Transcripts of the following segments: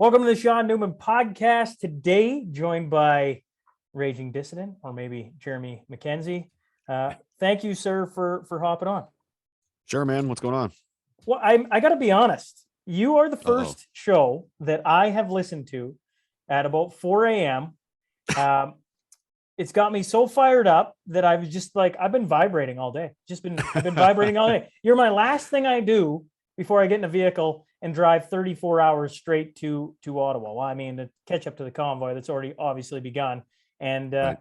Welcome to the Sean Newman podcast. Today, joined by Raging Dissident, or maybe Jeremy McKenzie. Thank you, sir, for hopping on. Sure, man. What's going on? Well, I got to be honest. You are the first show that I have listened to at about 4 a.m. It's got me so fired up that I was just like, I've been vibrating all day. I've been vibrating all day. You're my last thing I do before I get in a vehicle and drive 34 hours straight to Ottawa. Well, I mean, to catch up to the convoy that's already obviously begun. And right.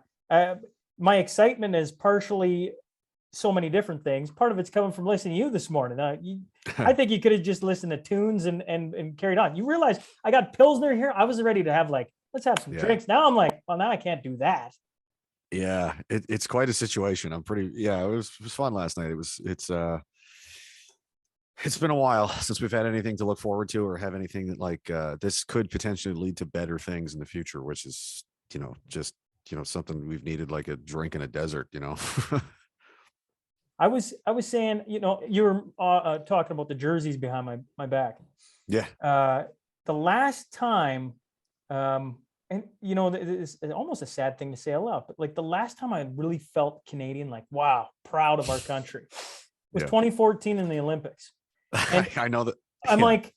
My excitement is partially so many different things. Part of it's coming from listening to you this morning. I think you could have just listened to tunes and carried on. You realize I got Pilsner here. I was ready to have let's have some drinks. Now I'm like, well, now I can't do that. Yeah, it's quite a situation. It was fun last night. It's been a while since we've had anything to look forward to or have anything that this could potentially lead to better things in the future, which is, something we've needed, like a drink in a desert, I was saying, you were talking about the jerseys behind my back. Yeah. The last time, and it's almost a sad thing to say aloud, but the last time I really felt Canadian, wow, proud of our country, was 2014 in the Olympics. And I know that. I'm like,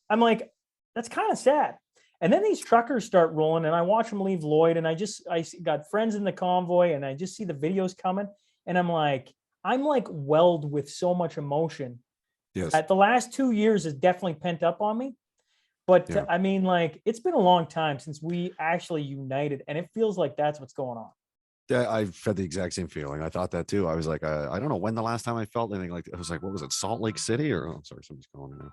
that's kind of sad. And then these truckers start rolling, and I watch them leave Lloyd, and I got friends in the convoy, and I just see the videos coming, and I'm welled with so much emotion. Yes. The last 2 years is definitely pent up on me, but it's been a long time since we actually united, and it feels like that's what's going on. Yeah, I've had the exact same feeling. I thought that too. I was like, I don't know when the last time I felt anything like it. I was like, what was it, Salt Lake City? Or sorry, somebody's calling me now.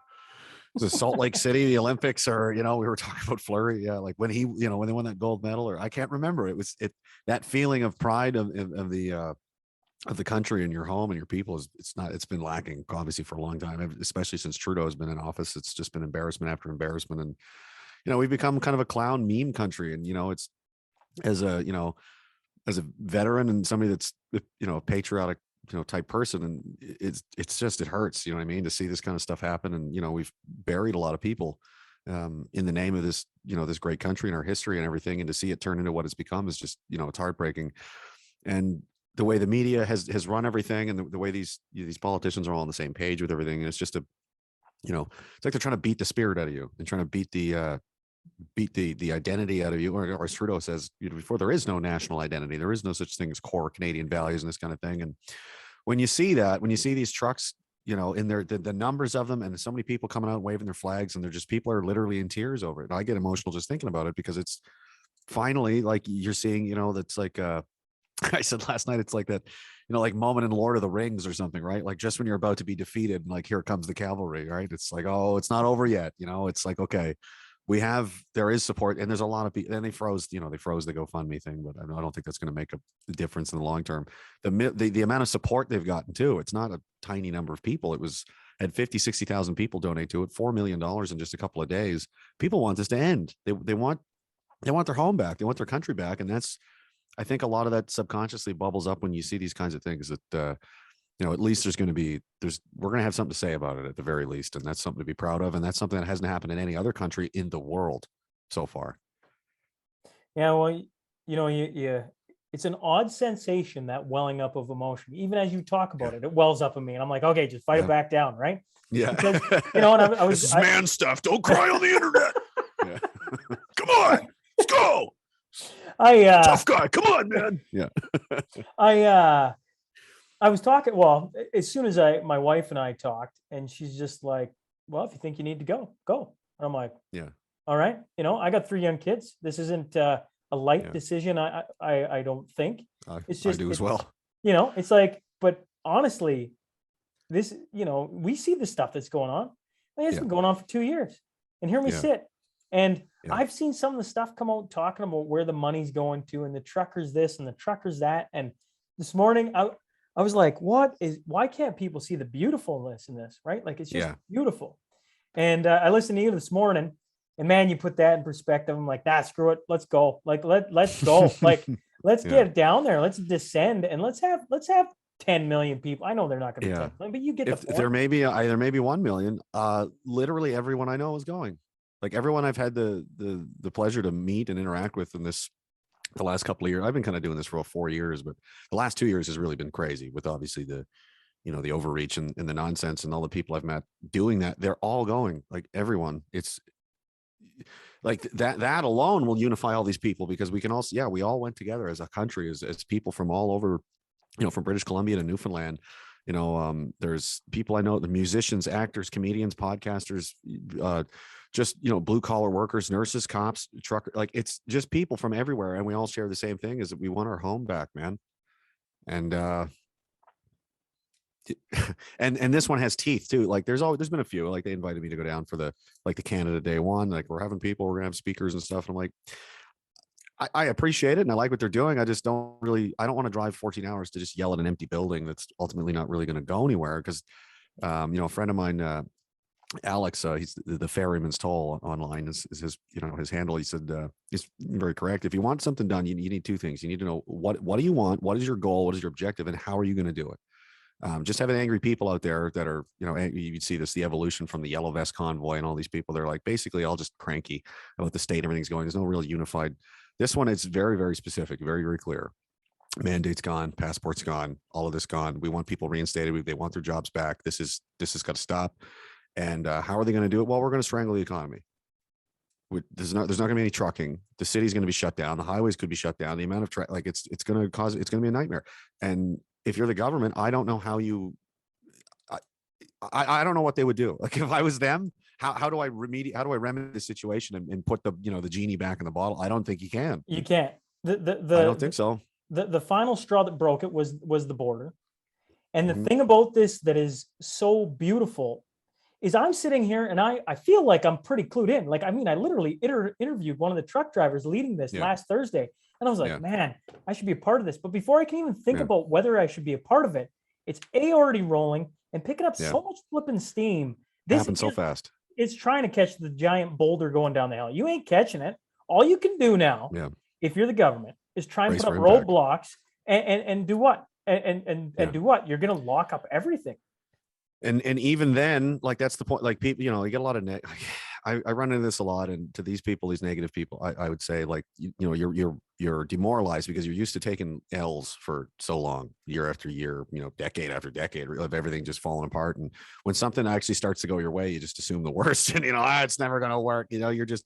Was it Salt Lake City, the Olympics, or we were talking about Fleury? Yeah, like when when they won that gold medal, or I can't remember. It was that feeling of pride of the country and your home and your people it's been lacking obviously for a long time, especially since Trudeau has been in office. It's just been embarrassment after embarrassment, and we've become kind of a clown meme country. And it's as a veteran and somebody that's a patriotic type person, and it hurts, what I mean, to see this kind of stuff happen. And we've buried a lot of people in the name of this this great country and our history and everything, and to see it turn into what it's become is just it's heartbreaking. And the way the media has run everything, and the way these politicians are all on the same page with everything, and it's just it's like they're trying to beat the spirit out of you and trying to beat the identity out of you, or as Trudeau says, before, there is no national identity, there is no such thing as core Canadian values and this kind of thing. And when you see these trucks, in the numbers of them, and so many people coming out waving their flags, and people are literally in tears over it. And I get emotional just thinking about it, because it's finally you're seeing, that's I said last night, it's like that, moment in Lord of the Rings or something, right? Like just when you're about to be defeated, and here comes the cavalry, right? It's like, oh, it's not over yet. It's like, okay, there is support, and there's a lot of people. And they froze the GoFundMe thing, but I don't think that's going to make a difference in the long term. The amount of support they've gotten too, it's not a tiny number of people. Had 50,000-60,000 people donate to it, $4 million in just a couple of days. People want this to end. They want their home back. They want their country back. And I think a lot of that subconsciously bubbles up when you see these kinds of things, that at least we're going to have something to say about it at the very least. And that's something to be proud of. And that's something that hasn't happened in any other country in the world so far. Yeah. Well, it's an odd sensation, that welling up of emotion. Even as you talk about it wells up in me, and I'm like, okay, just fight it back down. Right. Yeah. Because, and I was, this is man stuff. Don't cry on the internet. Come on, let's go. Tough guy. Come on, man. Yeah. I was talking, well, as soon as my wife and I talked, and she's just like, well, if you think you need to go. And I'm like, yeah, all right. I got 3 young kids. This isn't a light decision. I don't think. It's just, I do as well. It's like, but honestly, this, we see the stuff that's going on. It's been going on for 2 years, and here we sit. And I've seen some of the stuff come out talking about where the money's going to, and the truckers this and the truckers that. And this morning, I was like, why can't people see the beautifulness in this, right? It's just beautiful. And I listened to you this morning, and man, you put that in perspective. I'm like, nah, screw it. Let's go. Let's go. Let's get down there. Let's descend, and let's have 10 million people. I know they're not going to be 10 million, but you get the point. There may be 1 million. Literally everyone I know is going. Like everyone I've had the pleasure to meet and interact with in the last couple of years. I've been kind of doing this for 4 years, but the last 2 years has really been crazy with obviously the overreach and the nonsense, and all the people I've met doing that. They're all going, like everyone. It's like that alone will unify all these people, because we can also, yeah, we all went together as a country, as people from all over, from British Columbia to Newfoundland. There's people I know, the musicians, actors, comedians, podcasters, just, blue collar workers, nurses, cops, trucker, like it's just people from everywhere. And we all share the same thing, is that we want our home back, man. And, and this one has teeth too. Like there's been a few, like they invited me to go down for the Canada Day one, like we're having people, we're gonna have speakers and stuff. And I'm like, I appreciate it and I like what they're doing. I just don't want to drive 14 hours to just yell at an empty building that's ultimately not really going to go anywhere. Because a friend of mine, Alex, he's the Ferryman's Toll online is his, his handle. He said, he's very correct. If you want something done, you need two things. You need to know what do you want, what is your goal, what is your objective, and how are you going to do it. Just having angry people out there that are, you'd see the evolution from the yellow vest convoy and all these people. They're like basically all just cranky about the state everything's going. There's no real unified. This one is very, very specific, very, very clear. Mandates gone, passports gone, all of this gone. We want people reinstated. They want their jobs back. This has got to stop. And how are they going to do it? Well, we're going to strangle the economy. There's not going to be any trucking. The city's going to be shut down. The highways could be shut down. The amount of it's going to be a nightmare. And if you're the government, I don't know how I don't know what they would do. Like if I was them, how do I remedy the situation and put the genie back in the bottle? I don't think you can. You can't. I don't think so. The final straw that broke it was the border. And the thing about this that is so beautiful is I'm sitting here and I feel like I'm pretty clued in. Like, I mean, I literally interviewed one of the truck drivers leading this last Thursday. And I was like, man, I should be a part of this. But before I can even think about whether I should be a part of it, it's already rolling and picking up so much flipping steam. This happened so fast. It's trying to catch the giant boulder going down the hill. You ain't catching it. All you can do now, if you're the government, is try and put up roadblocks and do what? And do what? You're going to lock up everything. And even then, like that's the point. Like people, you get a lot of I run into this a lot, and to these people, these negative people, I would say like you're demoralized because you're used to taking L's for so long, year after year, decade after decade of everything just falling apart. And when something actually starts to go your way, you just assume the worst, and it's never going to work. You're just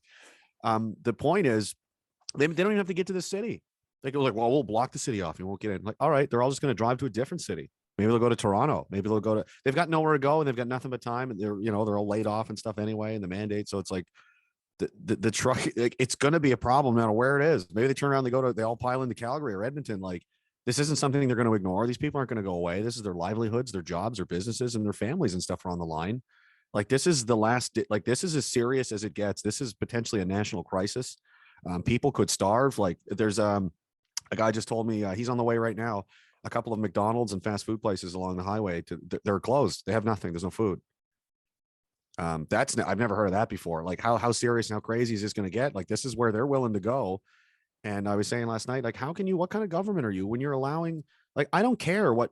the point is they don't even have to get to the city. They go like, well, we'll block the city off and we won't get in. Like, all right, they're all just going to drive to a different city. Maybe they'll go to Toronto. Maybe they've got nowhere to go and they've got nothing but time, and they're all laid off and stuff anyway, and the mandate. So it's like the truck, like, it's going to be a problem no matter where it is. Maybe they turn around, they all pile into Calgary or Edmonton. Like this isn't something they're going to ignore. These people aren't going to go away. This is their livelihoods, their jobs, their businesses, and their families and stuff are on the line. Like this is this is as serious as it gets. This is potentially a national crisis. People could starve. Like there's a guy just told me he's on the way right now. A couple of McDonald's and fast food places along the highway they're closed. They have nothing. There's no food. I've never heard of that before. Like how serious and how crazy is this going to get? Like this is where they're willing to go. And I was saying last night, like, what kind of government are you when you're allowing, like, I don't care what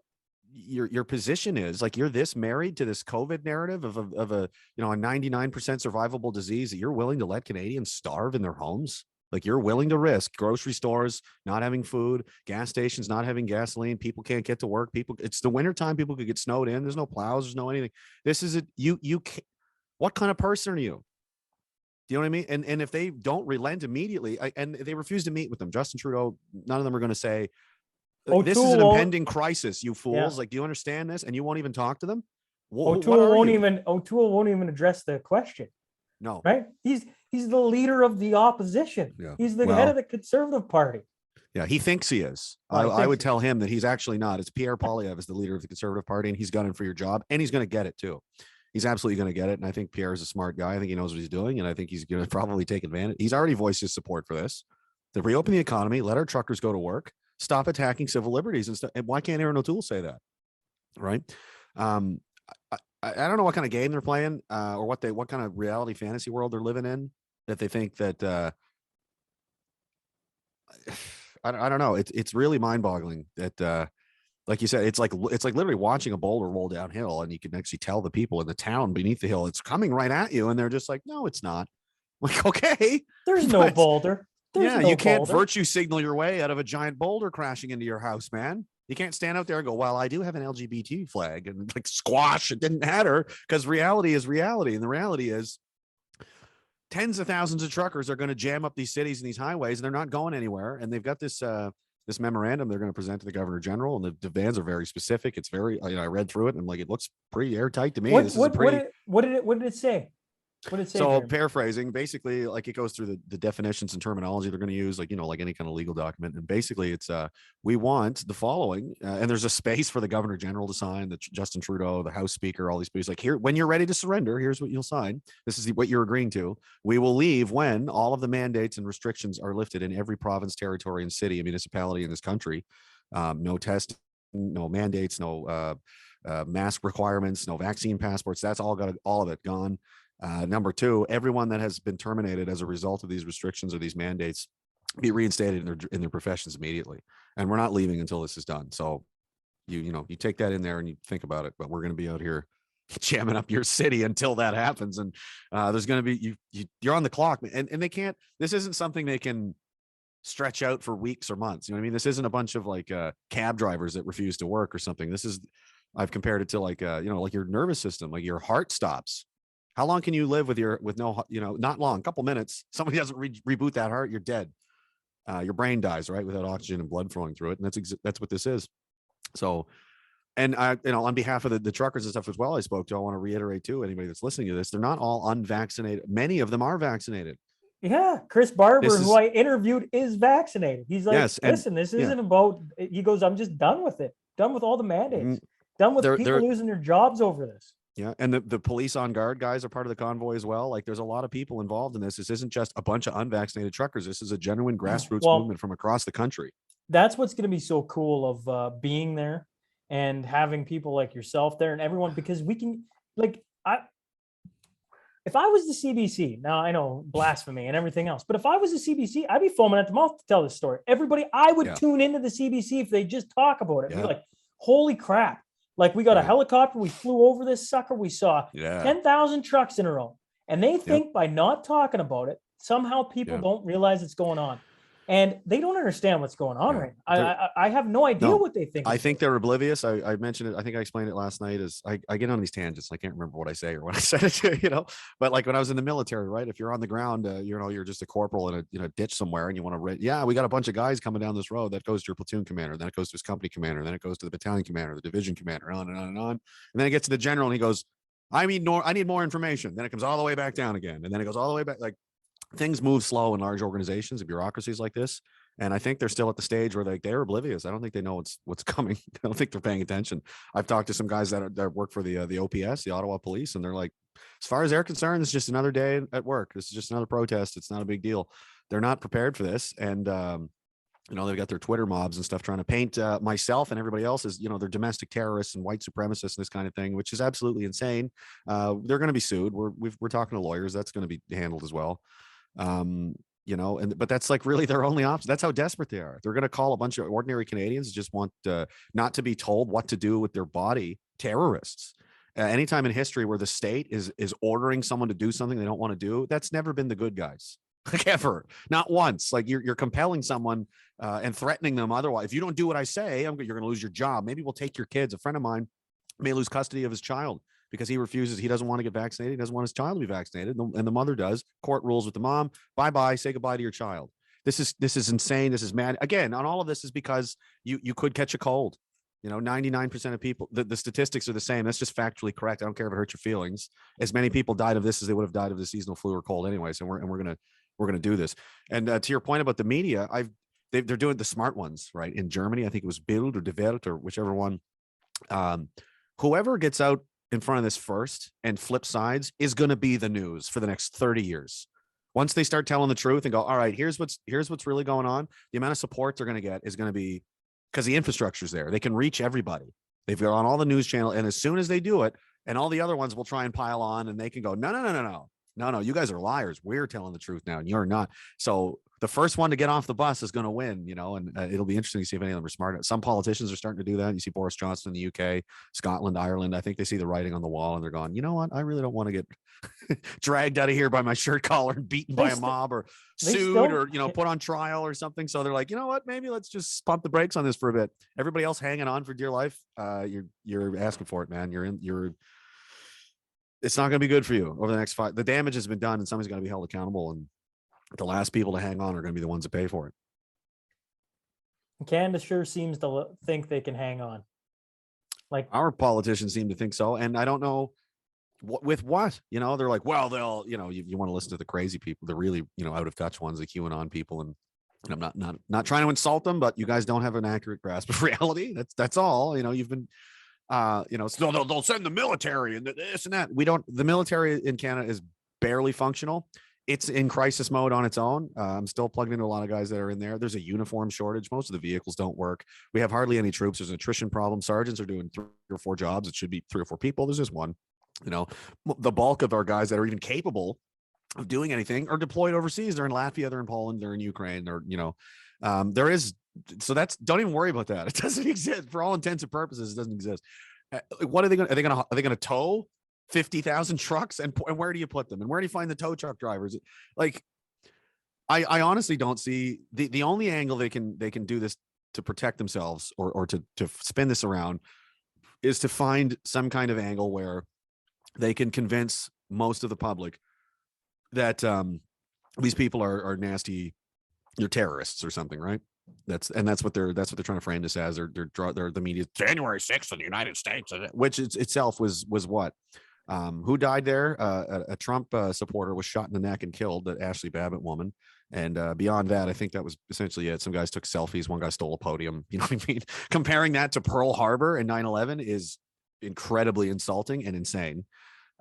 your position is. Like you're this married to this COVID narrative of a 99% survivable disease that you're willing to let Canadians starve in their homes. Like you're willing to risk grocery stores not having food, gas stations not having gasoline. People can't get to work. It's the wintertime. People could get snowed in. There's no plows. There's no anything. This is it. You can't, what kind of person are you? Do you know what I mean? And if they don't relent immediately, and they refuse to meet with them, Justin Trudeau, none of them are going to say, this is an impending crisis, you fools. Yeah. Like, do you understand this? And you won't even talk to them. O'Toole won't even address the question. No, right? He's the leader of the opposition. Yeah. He's the head of the Conservative Party. Yeah, he thinks he is. I would tell him that he's actually not. It's Pierre Poilievre is the leader of the Conservative Party, and he's gunning for your job, and he's going to get it too. He's absolutely going to get it, and I think Pierre is a smart guy. I think he knows what he's doing, and I think he's going to probably take advantage. He's already voiced his support for this. To reopen the economy, let our truckers go to work, stop attacking civil liberties and stuff. And why can't Aaron O'Toole say that? Right? I don't know what kind of game they're playing, or what kind of reality fantasy world they're living in, that they think that I don't know. It's really mind-boggling that like you said, it's like literally watching a boulder roll downhill, and you can actually tell the people in the town beneath the hill it's coming right at you, and they're just like, no, it's not. Like, okay, There's no but boulder. There's yeah, no you can't boulder. virtue signal your way out of a giant boulder crashing into your house, man. You can't stand out there and go, well, I do have an LGBT flag, and like squash. It didn't matter, because reality is reality. And the reality is tens of thousands of truckers are going to jam up these cities and these highways, and they're not going anywhere. And they've got this memorandum they're going to present to the governor general, and the demands are very specific. It's very, I read through it and like, it looks pretty airtight to me. This is a pretty, what did it say? What did it say? so Jeremy? paraphrasing, basically, like it goes through the definitions and terminology they're going to use, like, like any kind of legal document. And basically it's, we want the following, and there's a space for the governor general to sign, the Justin Trudeau, the House Speaker, all these people. Like, here, when you're ready to surrender, here's what you'll sign. This is what you're agreeing to. We will leave when all of the mandates and restrictions are lifted in every province, territory, and city and municipality in this country. No testing, no mandates, no mask requirements, no vaccine passports. That's all of it gone. Number two, everyone that has been terminated as a result of these restrictions or these mandates be reinstated in their professions immediately. And we're not leaving until this is done. So you take that in there and you think about it, but we're going to be out here jamming up your city until that happens. And there's going to be, you're on the clock, and they can't, this isn't something they can stretch out for weeks or months. You know what I mean? This isn't a bunch of like cab drivers that refuse to work or something. This is, I've compared it to like, like your nervous system, like your heart stops. How long can you live with no, not long, a couple minutes. Somebody doesn't reboot that heart, you're dead. Your brain dies, right, without oxygen and blood flowing through it. And that's what this is. So, and on behalf of the truckers and stuff as well, I want to reiterate too, anybody that's listening to this, they're not all unvaccinated. Many of them are vaccinated. Yeah, Chris Barber, who I interviewed, is vaccinated. He's like, yes, listen, this isn't about, he goes, I'm just done with it. Done with all the mandates. Done with people losing their jobs over this. Yeah. And the police on guard guys are part of the convoy as well. Like, there's a lot of people involved in this. This isn't just a bunch of unvaccinated truckers. This is a genuine grassroots movement from across the country. That's what's going to be so cool of being there and having people like yourself there and everyone, because we can, like, if I was the CBC, now I know blasphemy and everything else, but if I was the CBC, I'd be foaming at the mouth to tell this story. Everybody, I would tune into the CBC if they just talk about it. Be like, holy crap. Like, we got a helicopter, we flew over this sucker, we saw 10,000 trucks in a row. And they think by not talking about it, somehow people don't realize it's going on. And they don't understand what's going on right now. I have no idea what they think. I think they're oblivious. I mentioned it. I think I explained it last night. Is I get on these tangents. I can't remember what I say or when I said it. But like when I was in the military, right? If you're on the ground, you're just a corporal in a ditch somewhere, and you want to, we got a bunch of guys coming down this road. That goes to your platoon commander, then it goes to his company commander, then it goes to the battalion commander, the division commander, on and on and on. And then it gets to the general, and he goes, I need more information. Then it comes all the way back down again, and then it goes all the way back. Like, things move slow in large organizations and bureaucracies like this. And I think they're still at the stage where they're oblivious. I don't think they know what's coming. I don't think they're paying attention. I've talked to some guys that work for the OPS, the Ottawa Police, and they're like, as far as they're concerned, it's just another day at work. This is just another protest. It's not a big deal. They're not prepared for this. And, they've got their Twitter mobs and stuff trying to paint myself and everybody else as, they're domestic terrorists and white supremacists and this kind of thing, which is absolutely insane. They're going to be sued. We're talking to lawyers. That's going to be handled as well. But that's like really their only option. That's how desperate they are. They're going to call a bunch of ordinary Canadians who just want not to be told what to do with their body terrorists. Anytime in history where the state is ordering someone to do something they don't want to do, that's never been the good guys. Like, ever, not once. Like, you're compelling someone and threatening them. Otherwise, if you don't do what I say, you're going to lose your job. Maybe we'll take your kids. A friend of mine may lose custody of his child because he refuses. He doesn't want to get vaccinated. He doesn't want his child to be vaccinated. And the mother does. Court rules with the mom. Bye-bye. Say goodbye to your child. This is insane. This is mad. Again, on all of this is because you could catch a cold. 99% of people, the statistics are the same. That's just factually correct. I don't care if it hurts your feelings. As many people died of this as they would have died of the seasonal flu or cold anyways. And we're going to do this. And to your point about the media, they're doing the smart ones, right? In Germany, I think it was Bild or Die Welt or whichever one. Whoever gets out in front of this first and flip sides is going to be the news for the next 30 years. Once they start telling the truth and go, all right, here's what's really going on. The amount of support they're going to get is going to be, because the infrastructure's there. They can reach everybody. They've got on all the news channel. And as soon as they do it, and all the other ones will try and pile on, and they can go, no, you guys are liars. We're telling the truth now, and you're not. So the first one to get off the bus is going to win, and it'll be interesting to see if any of them are smart. Some politicians are starting to do that. You see Boris Johnson in the UK, Scotland, Ireland. I think they see the writing on the wall and they're going, you know what? I really don't want to get dragged out of here by my shirt collar and beaten by a mob or sued or, put on trial or something. So they're like, you know what? Maybe let's just pump the brakes on this for a bit. Everybody else hanging on for dear life. You're asking for it, man. It's not going to be good for you over the next 5. The damage has been done and somebody's going to be held accountable. And the last people to hang on are going to be the ones that pay for it. Canada sure seems to think they can hang on. Like our politicians seem to think so. And I don't know with what, they're like, well, they'll, you want to listen to the crazy people, the really, out of touch ones, the QAnon people. And I'm not trying to insult them, but you guys don't have an accurate grasp of reality. That's all, you've been, so they'll send the military and this and that. The military in Canada is barely functional. It's in crisis mode on its own. I'm still plugged into a lot of guys that are in there. There's a uniform shortage. Most of the vehicles don't work. We have hardly any troops. There's an attrition problem. Sergeants are doing 3 or 4 jobs. It should be 3 or 4 people. There's just one. The bulk of our guys that are even capable of doing anything are deployed overseas. They're in Latvia, they're in Poland, they're in Ukraine, there is. So don't even worry about that. It doesn't exist for all intents and purposes. It doesn't exist. What are they going to tow 50,000 trucks and where do you put them and where do you find the tow truck drivers? Like, I honestly don't see the only angle they can do this to protect themselves or to spin this around is to find some kind of angle where they can convince most of the public that these people are nasty, you're terrorists or something, right? That's what they're trying to frame this as. They're the media. January 6th in the United States, which itself was what. Who died there? A Trump supporter was shot in the neck and killed, the Ashley Babbitt woman. And beyond that, I think that was essentially it. Some guys took selfies. One guy stole a podium. You know what I mean? Comparing that to Pearl Harbor and 9/11 is incredibly insulting and insane.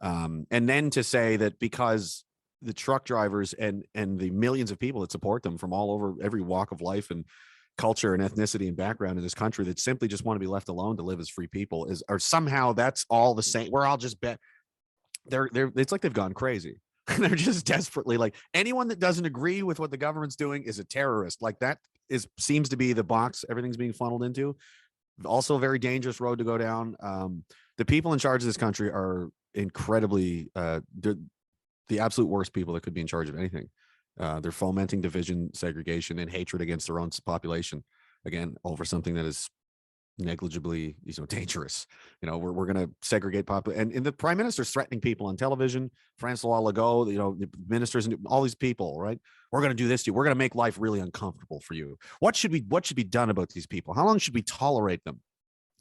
And then to say that because the truck drivers and the millions of people that support them from all over every walk of life and culture and ethnicity and background in this country that simply just want to be left alone to live as free people or somehow that's all the same. We're all just it's like they've gone crazy. They're just desperately like anyone that doesn't agree with what the government's doing is a terrorist. Like that seems to be the box everything's being funneled into. Also a very dangerous road to go down. The people in charge of this country are incredibly the absolute worst people that could be in charge of anything. They're fomenting division, segregation, and hatred against their own population, again, over something that is negligibly dangerous. We're going to segregate and the prime minister's threatening people on television. Francois Legault, the ministers and all these people, right? We're going to do this to you. We're going to make life really uncomfortable for you. What should be done about these people? How long should we tolerate them?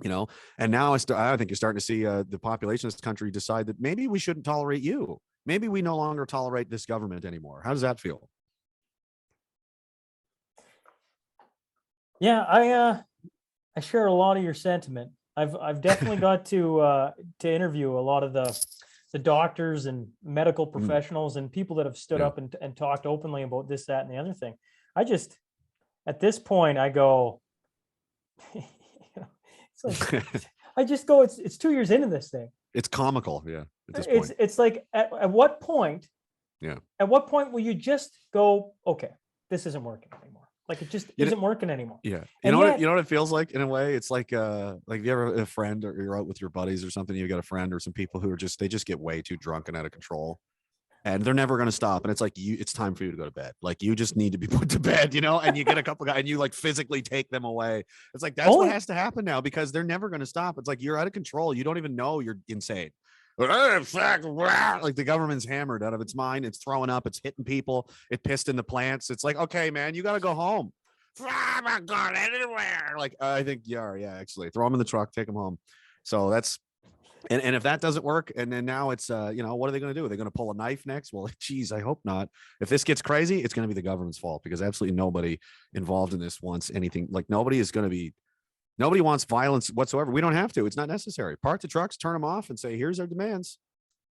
And now I think you're starting to see the population of this country decide that maybe we shouldn't tolerate you. Maybe we no longer tolerate this government anymore. How does that feel? Yeah, I share a lot of your sentiment. I've definitely got to interview a lot of the doctors and medical professionals and people that have stood up and talked openly about this, that, and the other thing. At this point, I go, it's like, I just go, it's 2 years into this thing. It's comical. Yeah. At this point. It's like, at what point? Yeah. At what point will you just go, okay, this isn't working anymore? Like it just isn't working anymore. Yeah. You know what it feels like in a way? It's like if you ever have a friend or you're out with your buddies or something, you've got a friend or some people who are they just get way too drunk and out of control. And they're never going to stop. And it's like, it's time for you to go to bed. Like you just need to be put to bed, and you get a couple of guys and you like physically take them away. It's like, that's what has to happen now because they're never going to stop. It's like, you're out of control. You don't even know you're insane. Like the government's hammered out of its mind. It's throwing up. It's hitting people. It pissed in the plants. It's like, okay, man, you got to go home. I'm not going anywhere. Like, I think, yeah, actually throw them in the truck, take them home. So that's, and if that doesn't work, and then now it's, what are they going to do? Are they going to pull a knife next? Well, geez, I hope not. If this gets crazy, it's going to be the government's fault because absolutely nobody involved in this wants anything. Like nobody wants violence whatsoever. We don't have to. It's not necessary. Park the trucks, turn them off and say, here's our demands.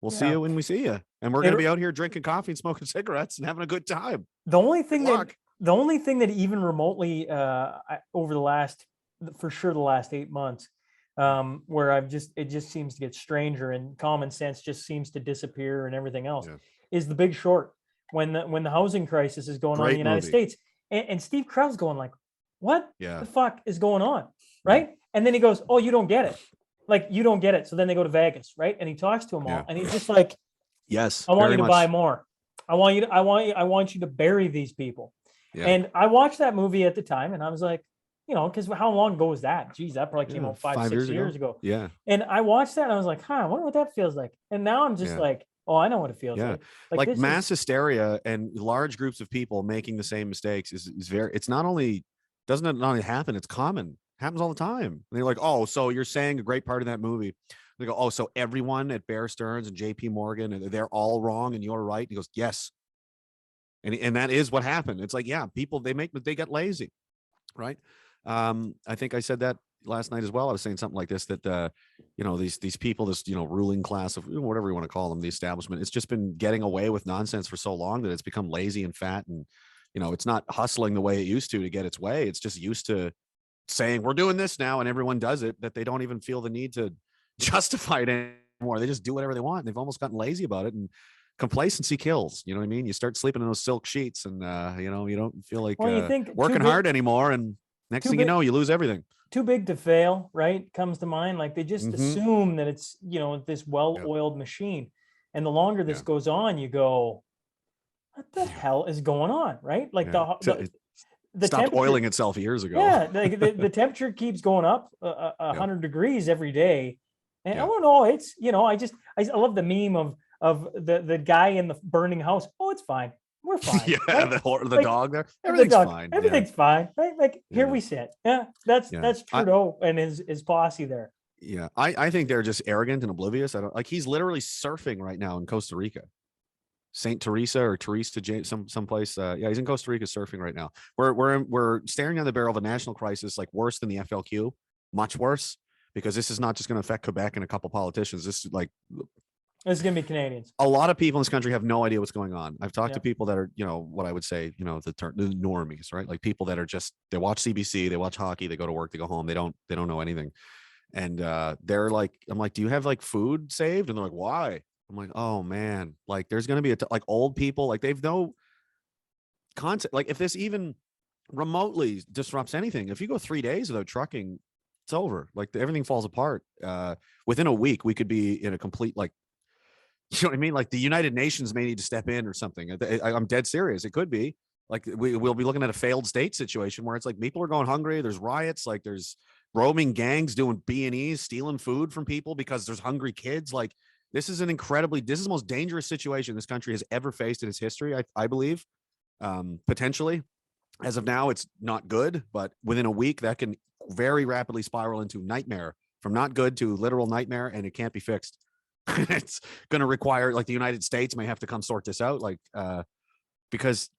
We'll see you when we see you. And we're going to be out here drinking coffee and smoking cigarettes and having a good time. The only thing that even remotely over the last 8 months, where it just seems to get stranger and common sense just seems to disappear and everything else is The Big Short, when the housing crisis is going on in the Great United movie. States. And Steve Carell's going like, what Yeah. the fuck is going on? Right. And then he goes, oh, you don't get it. Like, you don't get it. So then they go to Vegas. Right. And he talks to them all. Yeah. And he's just like, Yes. I want very you to much. buy more. I want you to bury these people. Yeah. And I watched that movie at the time and I was like, you know, because how long ago was that? Geez, that probably came out 5-6 years ago. Yeah. And I watched that and I was like, I wonder what that feels like. And now I'm just like, oh, I know what it feels Yeah. like. Like mass hysteria and large groups of people making the same mistakes is very, it's not only, doesn't it not only happen, it's common. It happens all the time. And they're like, oh, so you're saying a great part of that movie. They go, oh, so everyone at Bear Stearns and JP Morgan, and they're all wrong and you're right. And he goes, yes. And that is what happened. It's like, yeah, people, they get lazy. Right. I think I said that last night as well. I was saying something like this, that you know, these people, this, you know, ruling class of whatever you want to call them, the establishment, it's just been getting away with nonsense for so long that it's become lazy and fat. And, you know, it's not hustling the way it used to get its way. It's just used to saying we're doing this now and everyone does it, that they don't even feel the need to justify it anymore. They just do whatever they want. And they've almost gotten lazy about it, and complacency kills. You know what I mean? You start sleeping in those silk sheets and you know, you don't feel like working hard anymore. And next thing you know, you lose everything. Too big to fail, right? Comes to mind. Like they just assume that it's, you know, this well-oiled machine. And the longer this goes on, you go, what the hell is going on? Right? Like the stopped oiling itself years ago. Yeah, the temperature keeps going up 100 degrees every day. And oh no, it's, you know, I love the meme of the guy in the burning house. Oh, it's fine. We're fine. Yeah, right? the like, dog there. Everything's fine. Everything's fine. Right? Like here we sit. Yeah, that's Trudeau and his posse there. Yeah, I think they're just arrogant and oblivious. I don't like. He's literally surfing right now in Costa Rica, Saint Teresa or Teresa someplace. Yeah, he's in Costa Rica surfing right now. We're staring down the barrel of a national crisis, like worse than the FLQ, much worse, because this is not just going to affect Quebec and a couple politicians. This is like. It's going to be Canadians. A lot of people in this country have no idea what's going on. I've talked to people that are, you know, what I would say, you know, the normies, right? Like people that are just, they watch CBC, they watch hockey, they go to work, they go home, they don't know anything. And they're like, I'm like, do you have like food saved? And they're like, why? I'm like, oh man, like there's going to be like old people, like they've no concept. Like if this even remotely disrupts anything, if you go 3 days without trucking, it's over. Like everything falls apart. Within a week, we could be in a complete, like, you know what I mean? Like the United Nations may need to step in or something. I'm dead serious. It could be like we'll be looking at a failed state situation where it's like people are going hungry. There's riots. Like there's roaming gangs doing B&Es, stealing food from people because there's hungry kids. Like this is the most dangerous situation this country has ever faced in its history. I believe potentially as of now, it's not good, but within a week that can very rapidly spiral into nightmare, from not good to literal nightmare. And it can't be fixed. It's going to require, like, the United States may have to come sort this out, like because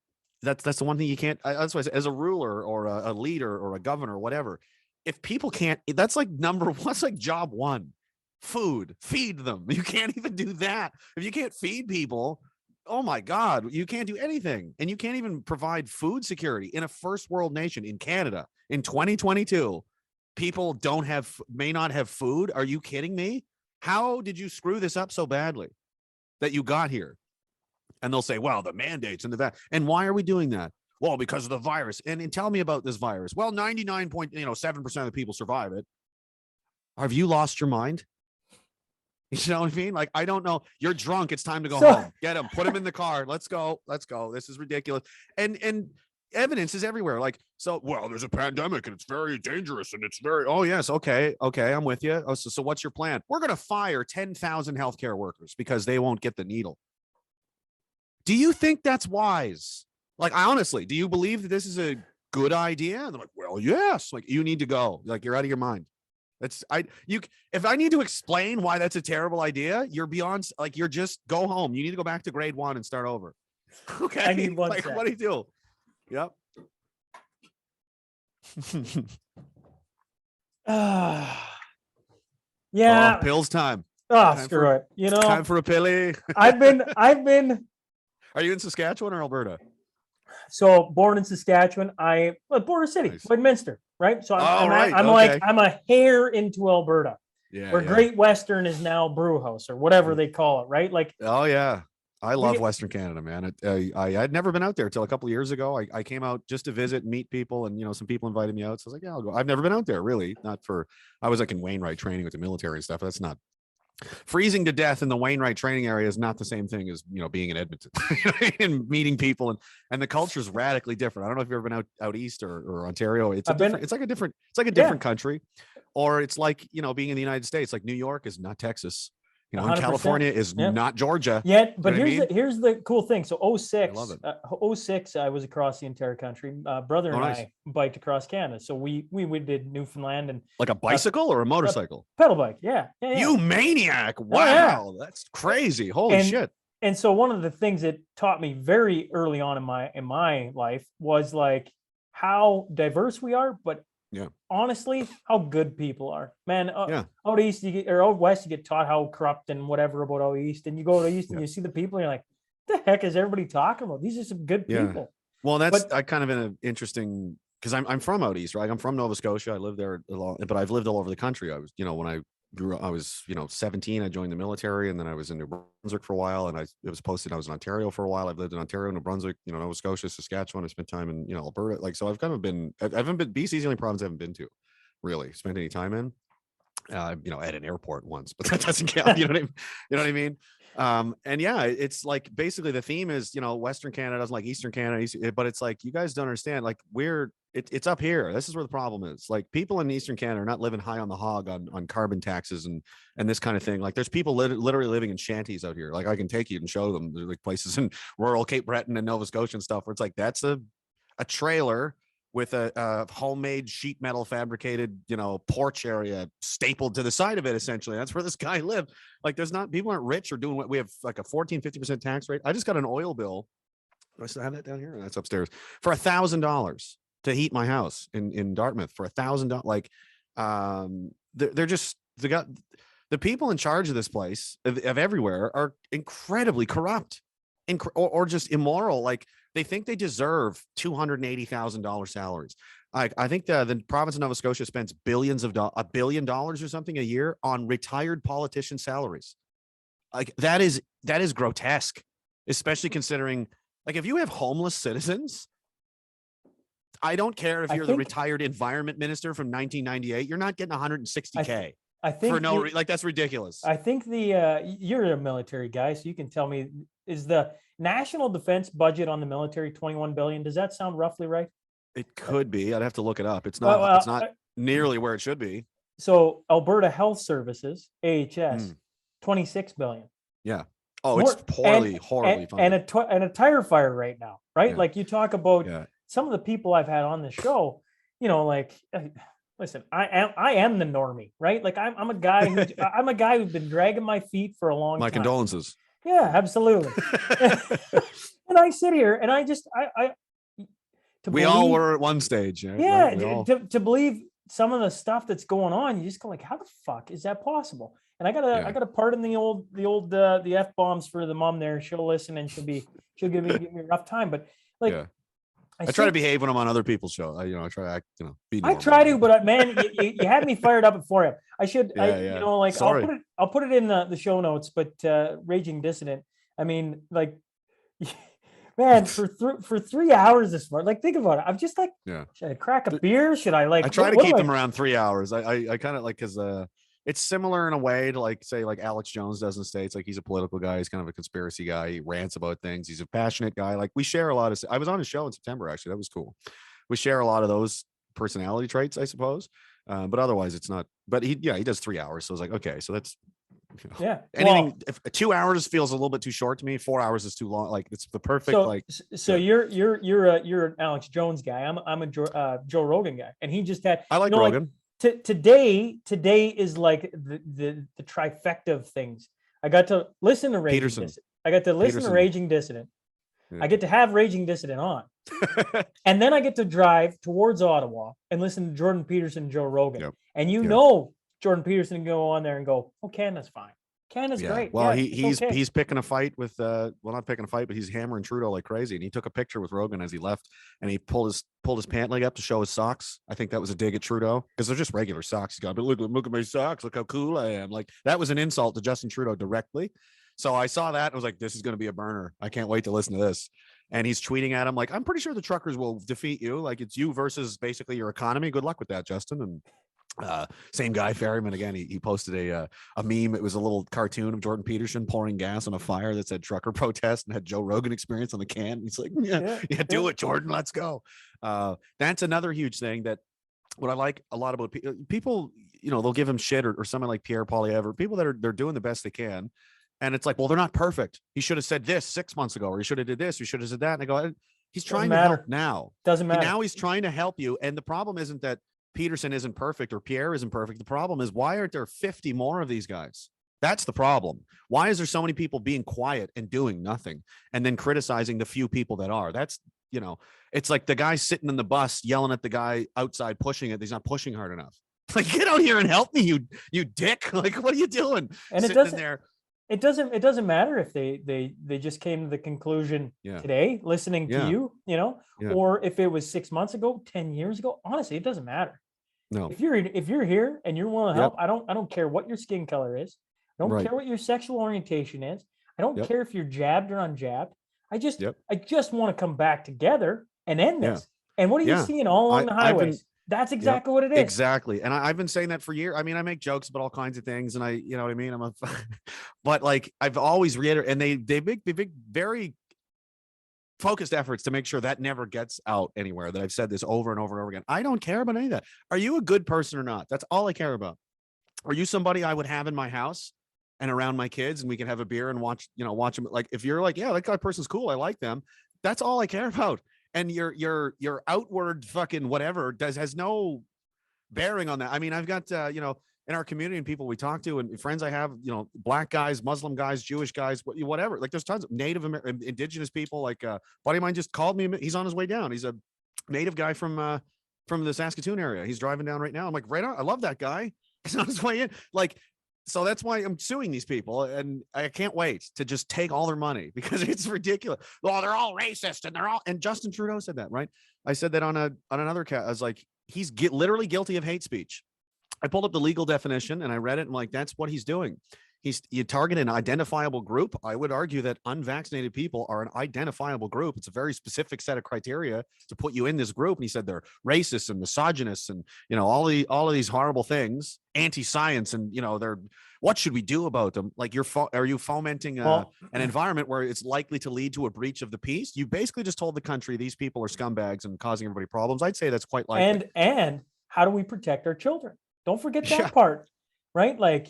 that's the one thing you can't. That's why I say, as a ruler or a leader or a governor or whatever, if people can't, that's like that's like job one. Food, feed them. You can't even do that. If you can't feed people, oh my God, you can't do anything. And you can't even provide food security in a first world nation, in Canada in 2022. People may not have food. Are you kidding me? How did you screw this up so badly that you got here? And they'll say, well, the mandates and and why are we doing that? Well, because of the virus. And tell me about this virus. Well, 99.7% of the people survive it. Have you lost your mind? You know what I mean? Like, I don't know. You're drunk. It's time to go home. Get him. Put him in the car. Let's go. Let's go. This is ridiculous. And evidence is everywhere. Like, so, well, there's a pandemic and it's very dangerous and it's very, oh yes. Okay. I'm with you. Oh, so what's your plan? We're going to fire 10,000 healthcare workers because they won't get the needle. Do you think that's wise? Like, honestly, do you believe that this is a good idea? And they're like, well, yes. Like, you need to go. Like, you're out of your mind. If I need to explain why that's a terrible idea, you're beyond, like, you're just go home. You need to go back to grade 1 and start over. Okay. I need one. Like, what do you do? Yep. Yeah. Oh, pills time. Screw it. You know, time for a pilly. I've been. Are you in Saskatchewan or Alberta? So born in Saskatchewan, border city, nice. Lloydminster, right? So I'm a hair into Alberta. Yeah. Where Great Western is now Brew House or whatever they call it, right? Like, oh yeah. I We love get, Western Canada, man. I had never been out there till a couple of years ago. I came out just to visit and meet people, and some people invited me out. So I was like, yeah, I'll go. I've never been out there, really. Not for. I was like in Wainwright training with the military and stuff. That's not freezing to death in the Wainwright training area is not the same thing as being in Edmonton and meeting people, and the culture is radically different. I don't know if you've ever been out east or Ontario. It's a I've been, different. It's like a different. It's like a yeah, different country, or it's like being in the United States. Like New York is not Texas. And 100%. California is Yep. not Georgia. Yeah, but You know what I mean? here's the cool thing. So I love 06, it. 06, I was across the entire country. Brother Oh, and nice. I biked across Canada. So we did Newfoundland and Like a bicycle or a motorcycle? pedal bike. Yeah, yeah, yeah. You maniac. Oh, yeah. Wow. That's crazy. Holy And shit. and so one of the things that taught me very early on in my life was like how diverse we are, but Yeah. honestly, how good people are. Man, Yeah. out east or out west, you get taught how corrupt and whatever about out east, and you go to east and Yeah. you see the people, and you're like, the heck is everybody talking about? These are some good Yeah. people. Well, that's But I kind of in an interesting because I'm from out east, right? I'm from Nova Scotia. I lived there a lot, but I've lived all over the country. I was, when I grew up, I was, 17. I joined the military, and then I was in New Brunswick for a while, and it was posted. I was in Ontario for a while. I've lived in Ontario, New Brunswick, Nova Scotia, Saskatchewan. I spent time in, Alberta. Like, so I've kind of been. I haven't been. BC's the only province I haven't been to, really spent any time in. At an airport once, but that doesn't count. You know what I mean? And yeah, it's like basically the theme is, Western Canada doesn't like Eastern Canada, but it's like, you guys don't understand, like it's up here. This is where the problem is. Like, people in Eastern Canada are not living high on the hog on carbon taxes and this kind of thing. Like, there's people literally living in shanties out here. Like, I can take you and show them. There's like places in rural Cape Breton and Nova Scotia and stuff where it's like, that's a trailer with a homemade sheet metal fabricated, porch area stapled to the side of it. Essentially, that's where this guy lived. Like, people aren't rich or doing what we have, like a 14-50% tax rate. I just got an oil bill. Do I still have that down here? That's upstairs for $1,000 to heat my house in Dartmouth for $1,000. Like, they're just, the people in charge of this place of everywhere are incredibly corrupt or just immoral. Like, they think they deserve $280,000 salaries. I think the province of Nova Scotia spends $1 billion or something a year on retired politician salaries. Like, that is grotesque, especially considering, like, if you have homeless citizens, I don't care if you're the retired environment minister from 1998, you're not getting 160K. I think for like, that's ridiculous. I think you're a military guy, so you can tell me, is the national defense budget on the military 21 billion? Does that sound roughly right? It could be. I'd have to look it up. It's not. It's not nearly where it should be. So Alberta Health Services (AHS) 26 billion. Yeah. Oh, it's horribly funded. And a tire fire right now, right? Yeah. Like, you talk about some of the people I've had on the show. Like, listen, I am the normie, right? Like, I'm a guy who's been dragging my feet for a long time. My condolences. Yeah, absolutely. And I sit here and we all were at one stage. Yeah, right? to believe some of the stuff that's going on, you just go like, how the fuck is that possible? And I gotta pardon the F bombs for the mom there. She'll listen and she'll give me a rough time. But like, I try to behave when I'm on other people's show. I try to act, be normal. I try to, but man, you had me fired up at 4 a.m. I should, like, sorry. I'll put it in the show notes. But Raging Dissident, I mean, like, man, for 3 hours this morning, like, think about it. I'm just like, should I crack a beer? Should I, like? I try to keep them around 3 hours. I kind of like, because it's similar in a way to, like, say, like Alex Jones does in the States. Like, he's a political guy. He's kind of a conspiracy guy. He rants about things. He's a passionate guy. Like, we share a lot of. I was on his show in September, actually. That was cool. We share a lot of those personality traits, I suppose. But otherwise, it's not. But he does 3 hours. So it's like, okay, so that's. Anything if 2 hours feels a little bit too short to me. 4 hours is too long. Like, it's the perfect. So you're an Alex Jones guy. I'm a Joe Rogan guy, and he just had. I like Rogan. Today is like the trifecta of things. I got to listen to Raging Dissident. I got to listen to Raging Dissident. I get to have Raging Dissident on, and then I get to drive towards Ottawa and listen to Jordan Peterson and Joe Rogan. And Jordan Peterson can go on there and go, "Oh, Canada's fine. Canada's great." Well, he's picking a fight with not picking a fight, but he's hammering Trudeau like crazy. And he took a picture with Rogan as he left, and he pulled his pant leg up to show his socks. I think that was a dig at Trudeau, because they're just regular socks. He's got, but look at my socks. Look how cool I am. Like, that was an insult to Justin Trudeau directly. So I saw that. I was like, this is going to be a burner. I can't wait to listen to this. And he's tweeting at him like, I'm pretty sure the truckers will defeat you. Like it's you versus basically your economy. Good luck with that, Justin. And same guy, Ferryman, again, he posted a meme. It was a little cartoon of Jordan Peterson pouring gas on a fire that said trucker protest and had Joe Rogan experience on the can. He's like, yeah, do it, Jordan. Let's go. That's another huge thing that what I like a lot about people, you know, they'll give him shit or someone like Pierre Poilievre, people that they're doing the best they can. And it's like, well, they're not perfect. He should have said this 6 months ago, or he should have did this. He should have said that. And I go, he's trying to help now. Doesn't matter. Now he's trying to help you. And the problem isn't that Peterson isn't perfect or Pierre isn't perfect. The problem is, why aren't there 50 more of these guys? That's the problem. Why is there so many people being quiet and doing nothing and then criticizing the few people that are? That's, you know, it's like the guy sitting in the bus yelling at the guy outside pushing it. He's not pushing hard enough. Like, get out here and help me, you dick. Like, what are you doing? And it doesn't, there. It doesn't matter if they just came to the conclusion today, listening to you, you know, or if it was 6 months ago, 10 years ago. Honestly, it doesn't matter. No. If you're here and you're willing to help, I don't care what your skin color is. I don't care what your sexual orientation is. I don't care if you're jabbed or unjabbed. I just want to come back together and end this. And what are you seeing all along the highways? That's exactly what it is. Exactly. And I've been saying that for years. I mean, I make jokes about all kinds of things and you know what I mean? But like, I've always reiterated, and they make very focused efforts to make sure that never gets out anywhere, that I've said this over and over and over again. I don't care about any of that. Are you a good person or not? That's all I care about. Are you somebody I would have in my house and around my kids and we can have a beer and watch them? Like, if you're like, yeah, that guy person's cool, I like them. That's all I care about. And your outward fucking whatever has no bearing on that. I mean, I've got, you know, in our community and people we talk to and friends I have, you know, black guys, Muslim guys, Jewish guys, whatever. Like there's tons of Native American, indigenous people. Like a buddy of mine just called me. He's on his way down. He's a native guy from the Saskatoon area. He's driving down right now. I'm like, right on. I love that guy. He's on his way in. Like, so that's why I'm suing these people. And I can't wait to just take all their money because it's ridiculous. Well, they're all racist and Justin Trudeau said that, right? I said that on another cat. I was like, he's literally guilty of hate speech. I pulled up the legal definition and I read it and like, that's what he's doing. You target an identifiable group. I would argue that unvaccinated people are an identifiable group. It's a very specific set of criteria to put you in this group. And he said they're racist and misogynists and, you know, all of these horrible things, anti-science. And, you know, what should we do about them? Like are you fomenting an environment where it's likely to lead to a breach of the peace? You basically just told the country these people are scumbags and causing everybody problems. I'd say that's quite likely. And how do we protect our children? Don't forget that part, right? Like,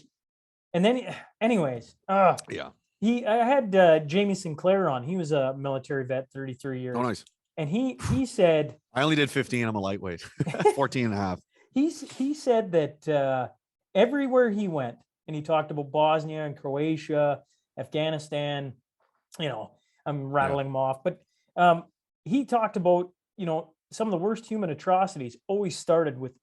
and then, anyways, I had Jamie Sinclair on. He was a military vet, 33 years. Oh, nice. And he said, I only did 15. I'm a lightweight, 14 and a half. He said that everywhere he went, and he talked about Bosnia and Croatia, Afghanistan, you know, I'm rattling them off, but he talked about, you know, some of the worst human atrocities always started with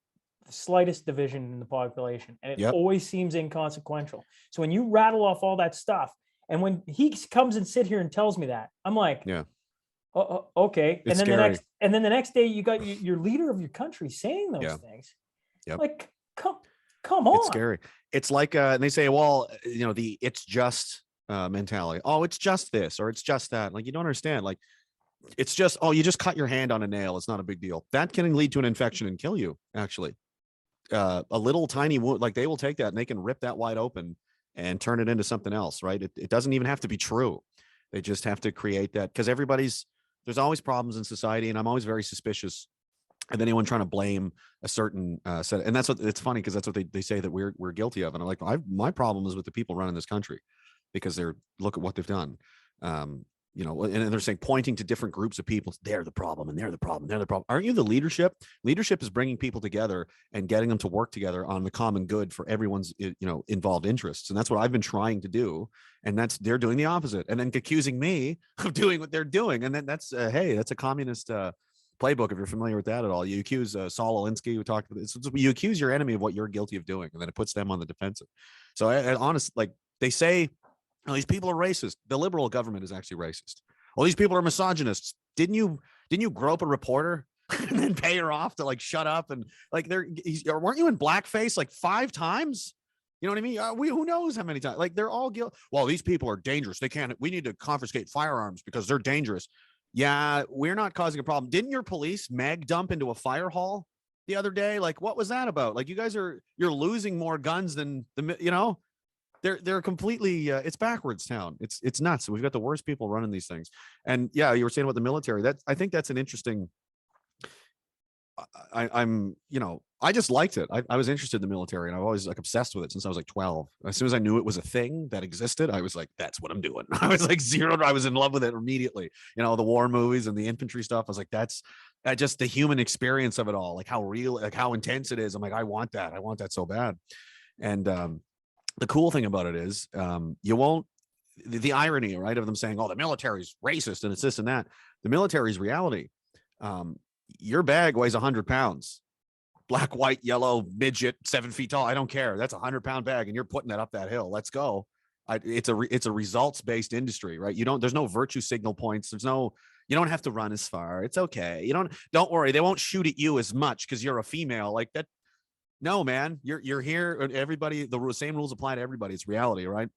the slightest division in the population, and it always seems inconsequential. So when you rattle off all that stuff, and when he comes and sit here and tells me that, I'm like, okay. It's and then scary. the next day you got your leader of your country saying those things. Like, come on. It's scary. It's like, and they say, well, you know, it's just mentality. Oh, it's just this, or it's just that. Like, you don't understand. Like, it's just, you just cut your hand on a nail. It's not a big deal. That can lead to an infection and kill you, actually. A little tiny wound, like they will take that and they can rip that wide open and turn it into something else, right? It doesn't even have to be true. They just have to create that, because there's always problems in society, and I'm always very suspicious of anyone trying to blame a certain set. And that's what it's funny, because that's what they say that we're guilty of. And I'm like, my problem is with the people running this country, because look at what they've done. You know, and they're saying, pointing to different groups of people, they're the problem and they're the problem. They're the problem. Aren't you the leadership? Leadership is bringing people together and getting them to work together on the common good for everyone's, you know, involved interests. And that's what I've been trying to do. And they're doing the opposite, and then accusing me of doing what they're doing. And then that's a communist playbook. If you're familiar with that at all, you accuse Saul Alinsky, who talked about this. You accuse your enemy of what you're guilty of doing, and then it puts them on the defensive. So honestly, like they say, oh, these people are racist. The liberal government is actually racist. Well, these people are misogynists. Didn't you grow up a reporter and then pay her off to like shut up and like weren't you in blackface like 5 times? You know what I mean? Who knows how many times? Like they're all guilty. Well, these people are dangerous. We need to confiscate firearms because they're dangerous. Yeah, we're not causing a problem. Didn't your police mag dump into a fire hall the other day? Like, what was that about? Like, you're losing more guns than they're completely it's backwards town. It's nuts. We've got the worst people running these things. And yeah, you were saying about the military. I think that's an interesting. I just liked it. I was interested in the military, and I've always like obsessed with it since I was like 12. As soon as I knew it was a thing that existed, I was like, that's what I'm doing. I was like I was in love with it immediately. The war movies and the infantry stuff. I was like, that's just the human experience of it all, like how real, like how intense it is. I'm like, I want that so bad. And the cool thing about it is you won't, the irony, right, of them saying, oh, the military's racist and it's this and that. The military's reality. Your bag weighs 100 pounds, black, white, yellow, midget, 7 feet tall. I don't care. That's 100-pound bag. And you're putting that up that hill. Let's go. It's a results-based industry, right? There's no virtue signal points. You don't have to run as far. It's okay. Don't worry. They won't shoot at you as much because you're a female like that. No, man, you're here. Everybody, the same rules apply to everybody. It's reality, right?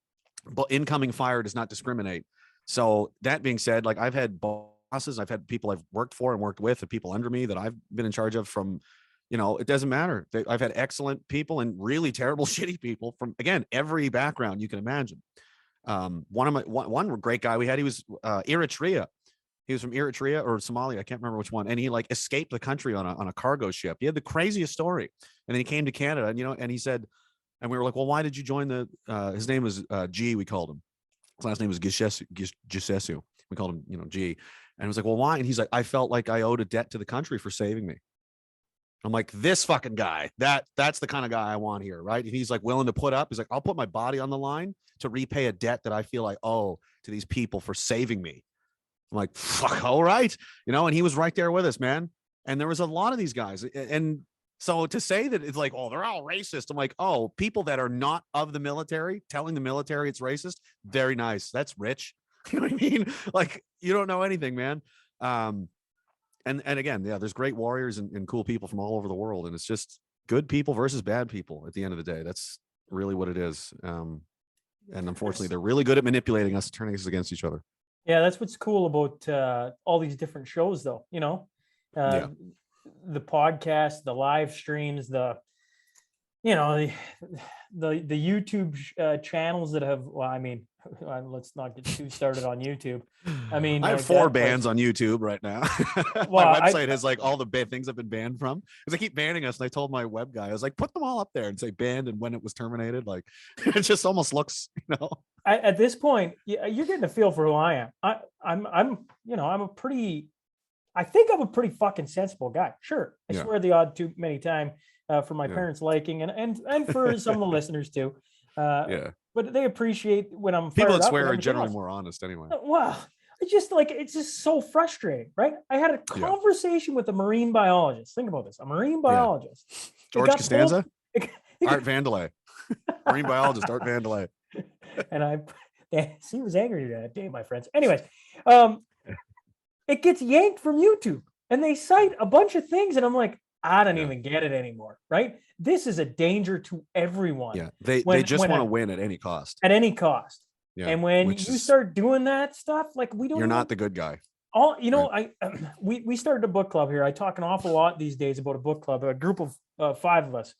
But incoming fire does not discriminate. So that being said, like I've had bosses, I've had people I've worked for and worked with, and people under me that I've been in charge of from, it doesn't matter. I've had excellent people and really terrible, shitty people from, again, every background you can imagine. One great guy we had, he was Eritrea. He was from Eritrea or Somalia. I can't remember which one. And he like escaped the country on a cargo ship. He had the craziest story. And then he came to Canada and, and he said, and we were like, well, why did you join his name was G, we called him. His last name was Gisesu. We called him, G. And I was like, well, why? And he's like, I felt like I owed a debt to the country for saving me. I'm like, this fucking guy, that's the kind of guy I want here, right? And he's like willing to put up. He's like, I'll put my body on the line to repay a debt that I feel I owe to these people for saving me. I'm like, fuck, all right. And he was right there with us, man. And there was a lot of these guys. And so to say that it's like, oh, they're all racist. I'm like, oh, people that are not of the military telling the military it's racist. Very nice. That's rich. You know what I mean? Like, you don't know anything, man. And again, yeah, there's great warriors and cool people from all over the world. And it's just good people versus bad people at the end of the day. That's really what it is. And unfortunately, they're really good at manipulating us, turning us against each other. Yeah, that's what's cool about all these different shows, though. The podcast, the live streams, the YouTube channels that have. Well, I mean, let's not get too started on YouTube. I mean, I have 4 bans on YouTube right now. Well, my website has like all the bad things I've been banned from because they keep banning us. And I told my web guy, I was like, put them all up there and say banned and when it was terminated. Like, it just almost looks, At this point, you're getting a feel for who I am. I think I'm a pretty fucking sensible guy. Sure, I swear the odd too many time for my parents' liking and for some of the listeners too. But they appreciate when I'm people that swear are generally more honest anyway. Well, it's just so frustrating, right? I had a conversation with a marine biologist. Think about this: a marine biologist, George Costanza, Art Vandelay, marine biologist Art Vandelay. And he was angry that day, my friends. Anyways, it gets yanked from YouTube and they cite a bunch of things. And I'm like, I don't even get it anymore. Right. This is a danger to everyone. Yeah. They just want to win at any cost. At any cost. Yeah. And when you start doing that stuff, like you're not the good guy. We started a book club here. I talk an awful lot these days about a book club, a group of 5 of us.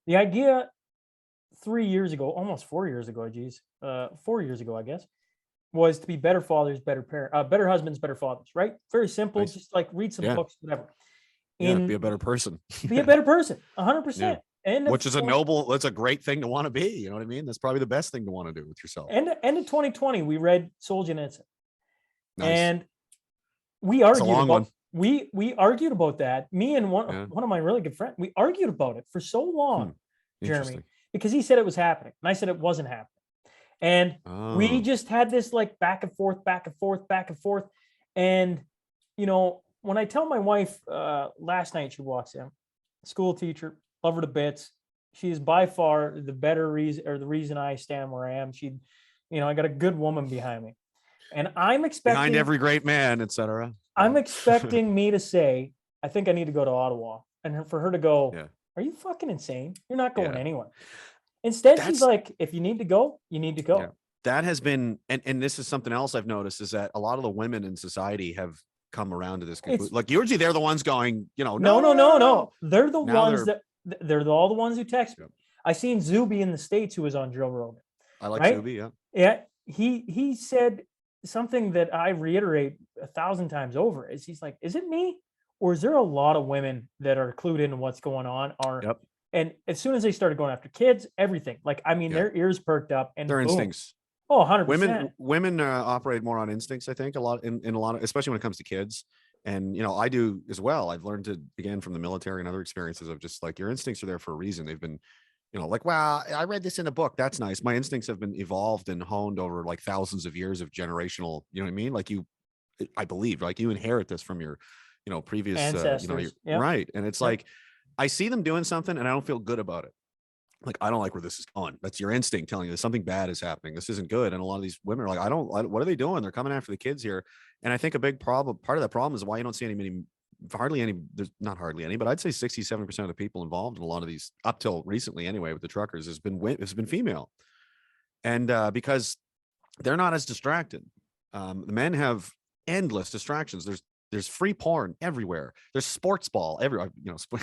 The idea 3 years ago, almost 4 years ago, 4 years ago, I guess, was to be better fathers, better husbands, better fathers, right? Very simple. Nice. Just like read some books, whatever. Be a better person. Be a better person, 100%. And which is that's a great thing to want to be. You know what I mean? That's probably the best thing to want to do with yourself. And end of 2020, we read Solzhenitsyn. Nice. And we argued we argued about that. Me and one of my really good friends, we argued about it for so long, Jeremy. Because he said it was happening and I said it wasn't happening. And we just had this like back and forth. And, when I tell my wife last night, she walks in, school teacher, love her to bits. She is by far the better reason or the reason I stand where I am. I got a good woman behind me and I'm expecting behind every great man, etc. I'm expecting me to say, I think I need to go to Ottawa and for her to go, are you fucking insane? You're not going anywhere. Instead, she's That's like, if you need to go, you need to go. yeah. That has been, and this is something else I've noticed, is that a lot of the women in society have come around to this conclusion. It's Like usually they're the ones going, no, no. They're the Now ones they're all the ones who text me. Yep. I seen Zuby in the States who was on Joe Rogan. I like Right? Zuby, yeah. Yeah. He said something that I reiterate 1,000 times over is he's like, is it me? Or is there a lot of women that are clued into what's going on? Yep. And as soon as they started going after kids, everything, like, I mean, Yeah. their ears perked up and Their boom. instincts. Oh, 100%. Women operate more on instincts, I think, a lot, especially when it comes to kids. And, I do as well. I've learned to, again, from the military and other experiences of just like your instincts are there for a reason. They've been, like, wow, I read this in a book. That's nice. My instincts have been evolved and honed over like thousands of years of generational, you know what I mean? Like I believe, like you inherit this from your, previous, Ancestors. Yep. right. And it's like, I see them doing something and I don't feel good about it. Like, I don't like where this is going. That's your instinct telling you that something bad is happening. This isn't good. And a lot of these women are like, what are they doing? They're coming after the kids here. And I think a big part of that problem is why you don't see there's not hardly any, but I'd say 67% of the people involved in a lot of these, up till recently anyway, with the truckers has been female. And because they're not as distracted. The men have endless distractions. There's free porn everywhere. There's sports ball everywhere.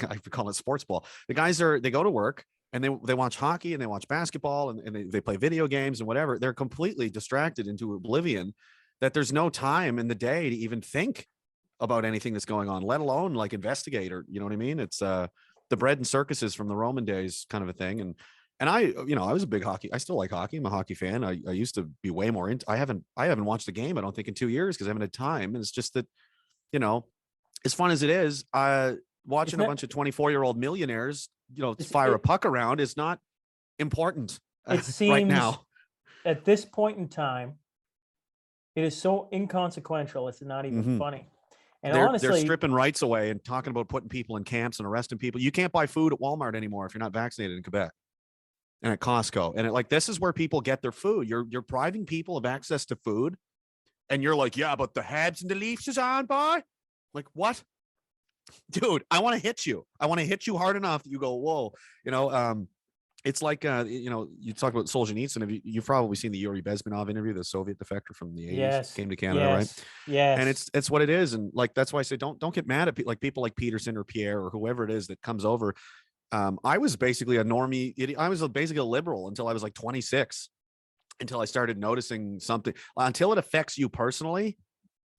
I call it sports ball. The guys they go to work and they watch hockey and they watch basketball and they play video games and whatever. They're completely distracted into oblivion that there's no time in the day to even think about anything that's going on, let alone like investigate, or, you know what I mean? It's the bread and circuses from the Roman days kind of a thing. And I was a big hockey. I still like hockey. I'm a hockey fan. I used to be way more into, I haven't watched a game, I don't think, in 2 years because I haven't had time. And it's just that, as fun as it is, watching a bunch of 24-year-old millionaires, fire a puck around is not important. It seems right now. At this point in time, it is so inconsequential. It's not even funny. And honestly, they're stripping rights away and talking about putting people in camps and arresting people. You can't buy food at Walmart anymore if you're not vaccinated in Quebec and at Costco. And this is where people get their food. You're depriving people of access to food. And you're like, yeah, but the Habs and the Leafs is on, boy. Like, what? Dude, I want to hit you. I want to hit you hard enough that you go, whoa. It's like, you talk about Solzhenitsyn. You've probably seen the Yuri Bezmenov interview, the Soviet defector from the 80s. Yes. Came to Canada, right? Yes. And it's what it is. And like, that's why I say, don't get mad at people like Peterson or Pierre or whoever it is that comes over. I was basically a normie. I was basically a liberal until I was like 26. Until I started noticing something, until it affects you personally,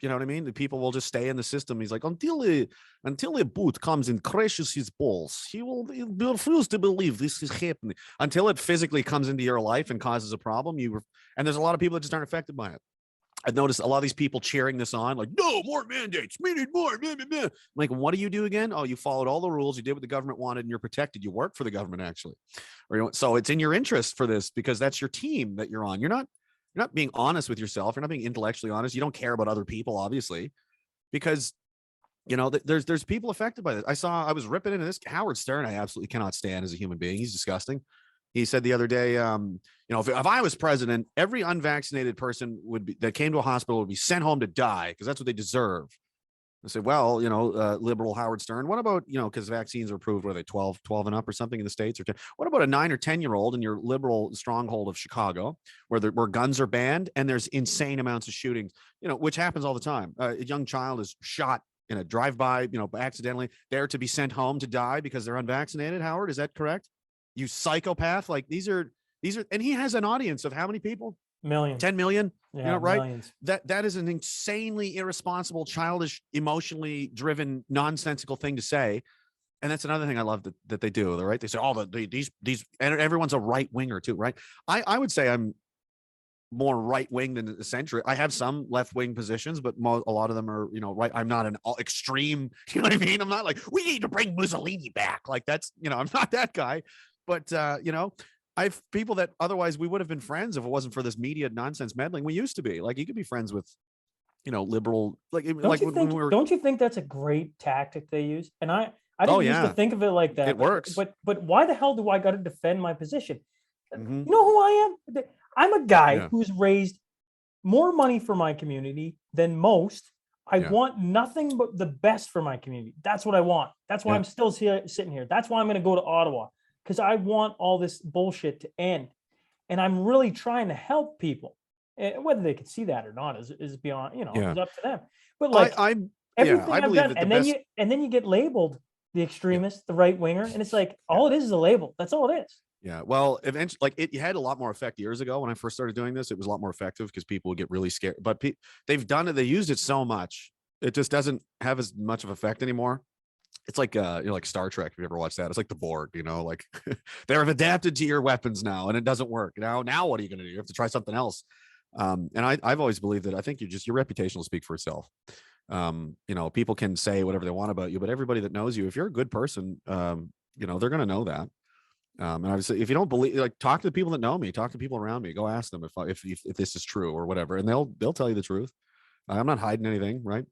you know what I mean? The people will just stay in the system. He's like, until a boot comes and crushes his balls, he'll refuse to believe this is happening. Until it physically comes into your life and causes a problem, and there's a lot of people that just aren't affected by it. I've noticed a lot of these people cheering this on, like, no, more mandates, we need more. I'm like, what do you do again? Oh, you followed all the rules. You did what the government wanted and you're protected. You work for the government, actually. So it's in your interest for this because that's your team that you're on. You're not being honest with yourself. You're not being intellectually honest. You don't care about other people, obviously, because, there's people affected by this. I was ripping into this Howard Stern. I absolutely cannot stand as a human being. He's disgusting. He said the other day, if I was president, every unvaccinated person that came to a hospital would be sent home to die because that's what they deserve. I said, well, liberal Howard Stern, what about, because vaccines are approved, were they 12 and up or something in the States? Or 10? What about a 9 or 10-year-old in your liberal stronghold of Chicago where guns are banned and there's insane amounts of shootings, which happens all the time. A young child is shot in a drive-by, accidentally. They're to be sent home to die because they're unvaccinated. Howard, is that correct? You psychopath. Like these are, and he has an audience of how many people? Millions. 10 million. Yeah, right? Millions. That is an insanely irresponsible, childish, emotionally driven, nonsensical thing to say. And that's another thing I love that they do. Right? They say, these, and everyone's a right winger too, right? I would say I'm more right wing than the century. I have some left wing positions, but a lot of them are, right. I'm not an extreme. You know what I mean? I'm not like, we need to bring Mussolini back. Like that's, I'm not that guy. But I've people that otherwise we would have been friends if it wasn't for this media nonsense meddling. We used to be like, you could be friends with, liberal, don't you think that's a great tactic they use? And I didn't used to think of it like that. It works. But why the hell do I got to defend my position? You know who I am? I'm a guy who's raised more money for my community than most. I want nothing but the best for my community. That's what I want. That's why I'm still sitting here. That's why I'm going to go to Ottawa. because I want all this bullshit to end. And I'm really trying to help people. Whether they can see that or not is beyond, Yeah. it's up to them. But like I everything I've believe done, that the and then best. you get labeled the extremist, the right winger, and it's like all it is a label. That's all it is. Yeah. Well, eventually, like it had a lot more effect years ago when I first started doing this. It was a lot more effective because people would get really scared. But they've done it. They used it so much. It just doesn't have as much of effect anymore. It's like like Star Trek. If you ever watched that, it's like the Borg. Like they've adapted to your weapons now, and it doesn't work. Now what are you going to do? You have to try something else. And I've always believed that I think your reputation will speak for itself. People can say whatever they want about you, but everybody that knows you, if you're a good person, they're going to know that. And obviously, if you don't believe, like, talk to the people that know me, talk to people around me, go ask them if this is true or whatever, and they'll tell you the truth. I'm not hiding anything, right?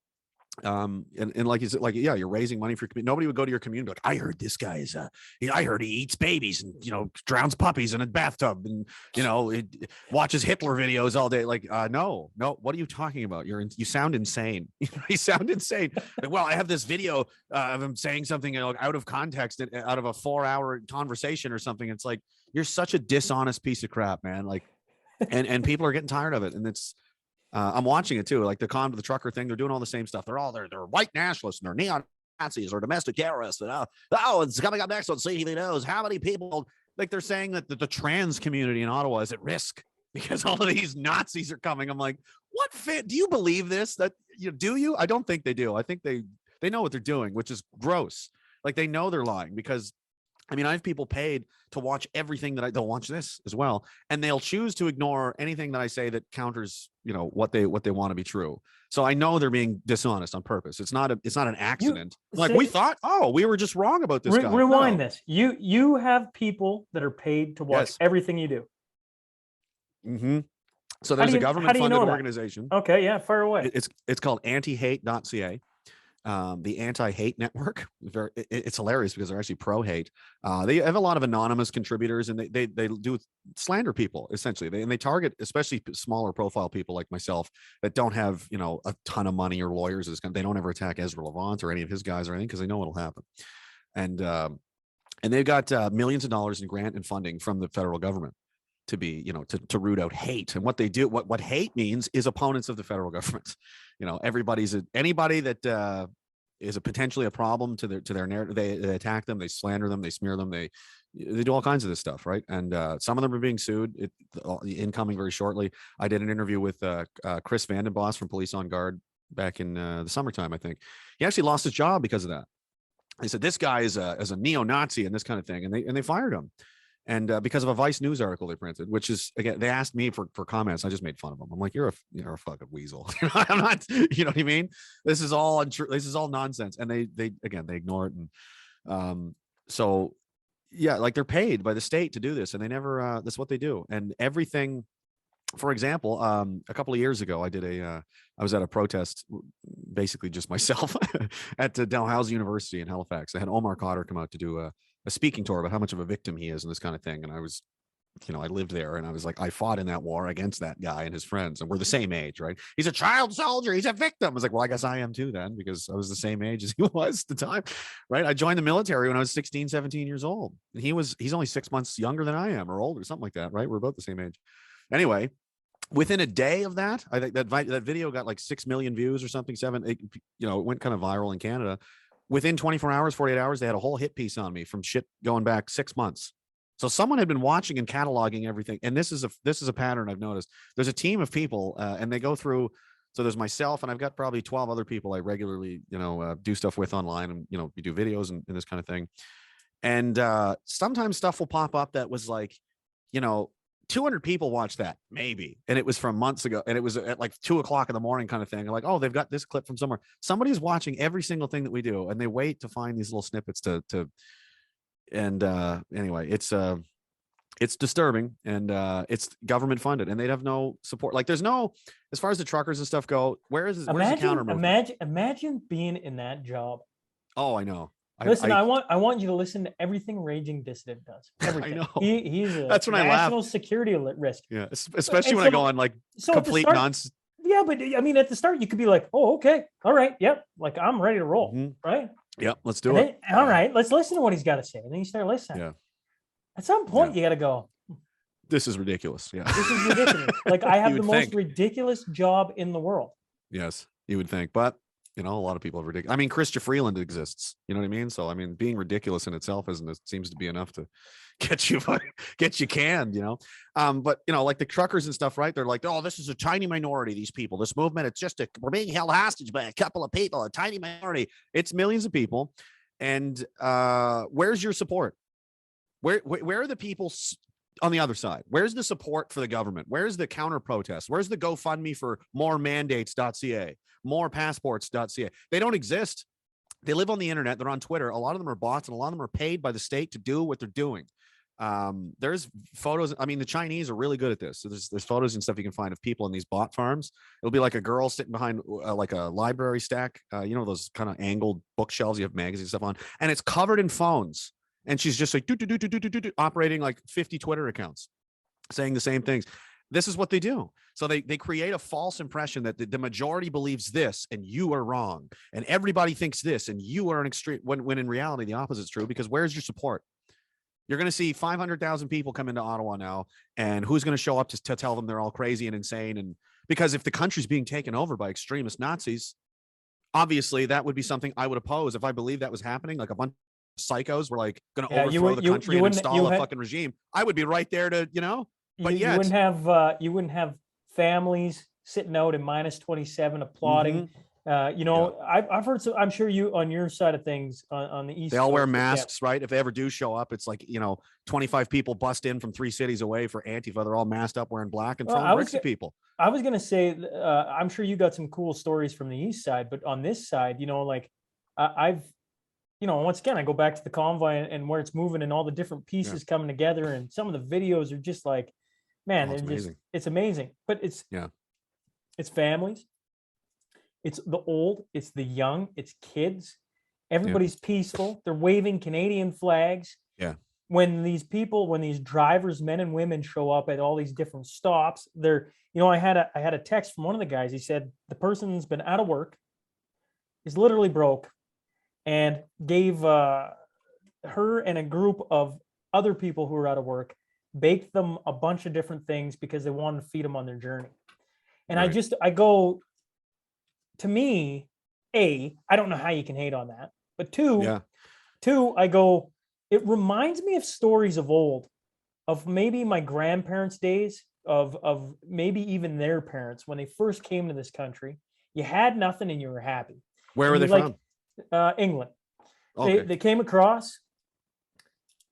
And like you said, like, yeah, you're raising money for your community. Nobody would go to your community like, I heard this guy is I heard he eats babies and drowns puppies in a bathtub and it watches Hitler videos all day. Like, no, what are you talking about? You sound insane. You sound insane. Like, well, I have this video of him saying something out of context, out of a 4-hour conversation or something. It's like, you're such a dishonest piece of crap, man. Like, and people are getting tired of it, and it's. I'm watching it too, like the trucker thing. They're doing all the same stuff. They're white nationalists and they're neo Nazis or domestic terrorists. And it's coming up next on CTV News. How many people, like, they're saying that the trans community in Ottawa is at risk because all of these Nazis are coming. I'm like, what fit? Do you believe this? Do you? I don't think they do. I think they know what they're doing, which is gross. Like, they know they're lying because. I mean, I have people paid to watch everything they'll watch this as well. And they'll choose to ignore anything that I say that counters, what they want to be true. So I know they're being dishonest on purpose. It's not an accident. We thought, we were just wrong about this guy. Rewind this. You have people that are paid to watch everything you do. Mm-hmm. So there's a government funded organization. Okay. Yeah. Far away. It's called antihate.ca. The anti-hate network. It's hilarious because they're actually pro-hate. They have a lot of anonymous contributors, and they do slander people essentially. They target especially smaller profile people like myself that don't have a ton of money or lawyers. They don't ever attack Ezra Levant or any of his guys or anything because they know what'll happen. And they've got millions of dollars in grant and funding from the federal government to be, to root out hate. And what they do, what hate means is opponents of the federal government. Anybody that is potentially a problem to their narrative. They attack them, they slander them, they smear them, they do all kinds of this stuff, right? And some of them are being sued. Incoming very shortly. I did an interview with Chris Vandenbos from Police on Guard back in the summertime, I think. He actually lost his job because of that. They said this guy is a neo-Nazi and this kind of thing, and they fired him. And because of a Vice News article they printed, which is, again, they asked me for comments. I just made fun of them. I'm like, you're a fucking weasel. I'm not, you know what I mean? This is all untrue. This is all nonsense. And they ignore it. And so, yeah, like, they're paid by the state to do this, and they never, that's what they do. And everything, for example, a couple of years ago, I was at a protest, basically just myself at Dalhousie University in Halifax. I had Omar Khadr come out to do a speaking tour about how much of a victim he is and this kind of thing. And I was, I lived there, and I was like, I fought in that war against that guy and his friends, and we're the same age, right? He's a child soldier. He's a victim. I was like, well, I guess I am too then, because I was the same age as he was at the time, right? I joined the military when I was 16, 17 years old. And he's only 6 months younger than I am, or older, something like that, right? We're about the same age. Anyway, within a day of that, I think that video got like 6 million views or something. It went kind of viral in Canada. Within 24 hours, 48 hours, they had a whole hit piece on me from shit going back 6 months. So someone had been watching and cataloging everything. And this is a pattern I've noticed. There's a team of people, and they go through. So there's myself, and I've got probably 12 other people I regularly, do stuff with online, and, we do videos and this kind of thing. And sometimes stuff will pop up that was like, 200 people watched that, maybe. And it was from months ago. And it was at like 2:00 in the morning kind of thing. Like, oh, they've got this clip from somewhere. Somebody's watching every single thing that we do. And they wait to find these little snippets anyway, it's disturbing, and it's government funded, and they'd have no support. Like, there's no, as far as the truckers and stuff go, where's the counter movement? Imagine being in that job. Oh, I know. Listen, I want you to listen to everything Raging Dissident does. Everything. I know. He's a That's when national security risk. Yeah, especially when I go on like complete nonsense. Yeah, but I mean, at the start, you could be like, "Oh, okay, all right, yep, like I'm ready to roll, right?" Yep, let's do it. All right, let's listen to what he's got to say, and then you start listening. Yeah. At some point, you got to go, this is ridiculous. Yeah. this is ridiculous. Like, I have You the would most think. ridiculous job in the world. Yes, you would think, but you know, a lot of people are ridiculous. I mean, Christopher Freeland exists. You know what I mean? So, I mean, being ridiculous in itself isn't, it seems to be enough to get you canned, you know? But you know, like the truckers and stuff, right? They're like, oh, this is a tiny minority. These people, this movement, it's just we're being held hostage by a couple of people, a tiny minority. It's millions of people. And where's your support? Where are the people on the other side? Where's the support for the government? Where's the counter protest? Where's the GoFundMe for more mandates.ca, more passports.ca? They don't exist. They live on the internet. They're on Twitter. A lot of them are bots, and a lot of them are paid by the state to do what they're doing. There's photos. I mean, the Chinese are really good at this. So there's photos and stuff you can find of people in these bot farms. It'll be like a girl sitting behind like a library stack, you know, those kind of angled bookshelves you have magazines stuff on, and it's covered in phones. And she's just like operating like 50 Twitter accounts, saying the same things. This is what they do. So they create a false impression that the majority believes this and you are wrong, and everybody thinks this and you are an extreme, when in reality the opposite is true. Because where's your support? You're going to see 500,000 people come into Ottawa now, and who's going to show up to tell them they're all crazy and insane? And because if the country's being taken over by extremist Nazis, obviously that would be something I would oppose. If I believe that was happening, like a bunch of psychos were like going to overthrow the country and install a fucking regime, I would be right there to, you know. But you wouldn't have families sitting out in -27 applauding. You know, I've heard, so I'm sure you, on your side of things, on the east, they all wear masks, right? If they ever do show up, it's like, you know, 25 people bust in from 3 cities away for Antifa. They're all masked up, wearing black, and throwing bricks at people. I was gonna say, I'm sure you got some cool stories from the east side, but on this side, you know, like I've, you know, once again, I go back to the convoy and where it's moving and all the different pieces coming together, and some of the videos are just like, man, it's amazing. But it's families, it's the old, it's the young, it's kids. Everybody's peaceful. They're waving Canadian flags. Yeah. When these drivers, men and women, show up at all these different stops, they're, you know, I had a text from one of the guys. He said the person's been out of work, is literally broke, and gave her and a group of other people who were out of work, baked them a bunch of different things because they wanted to feed them on their journey. And I go, to me, I don't know how you can hate on that, but two, I go, it reminds me of stories of old, of maybe my grandparents' days, of maybe even their parents when they first came to this country. You had nothing and you were happy. Where were they from? England. Okay. They came across.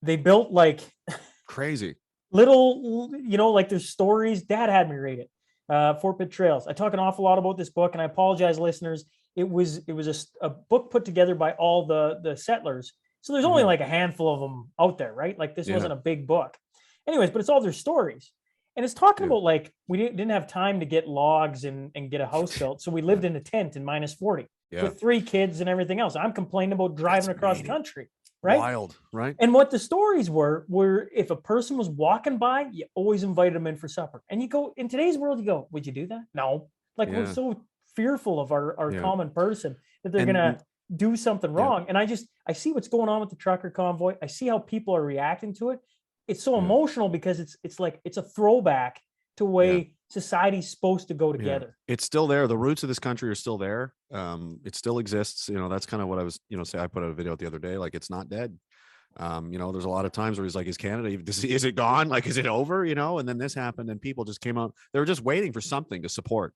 They built like crazy little, you know, like there's stories. Dad had me read it. Fort Pitt Trails. I talk an awful lot about this book, and I apologize, listeners. It was a book put together by all the settlers. So there's only like a handful of them out there, right? Like this wasn't a big book. Anyways, but it's all their stories. And it's talking about like, we didn't have time to get logs and get a house built. So we lived in a tent in -40 with 3 kids and everything else. I'm complaining about driving across country, right? Wild, right? And what the stories were if a person was walking by, you always invited them in for supper. And you go, in today's world, you go, would you do that? No. Like we're so fearful of our common person that they're going to do something wrong. And I see what's going on with the trucker convoy. I see how people are reacting to it. It's so emotional because it's like, it's a throwback to the way society's supposed to go together. It's still there. The roots of this country are still there. It still exists. You know, that's kind of what I was, you know, say I put out a video the other day, like it's not dead. You know, there's a lot of times where he's like, is Canada, is it gone? Like, is it over? You know, and then this happened and people just came out. They were just waiting for something to support,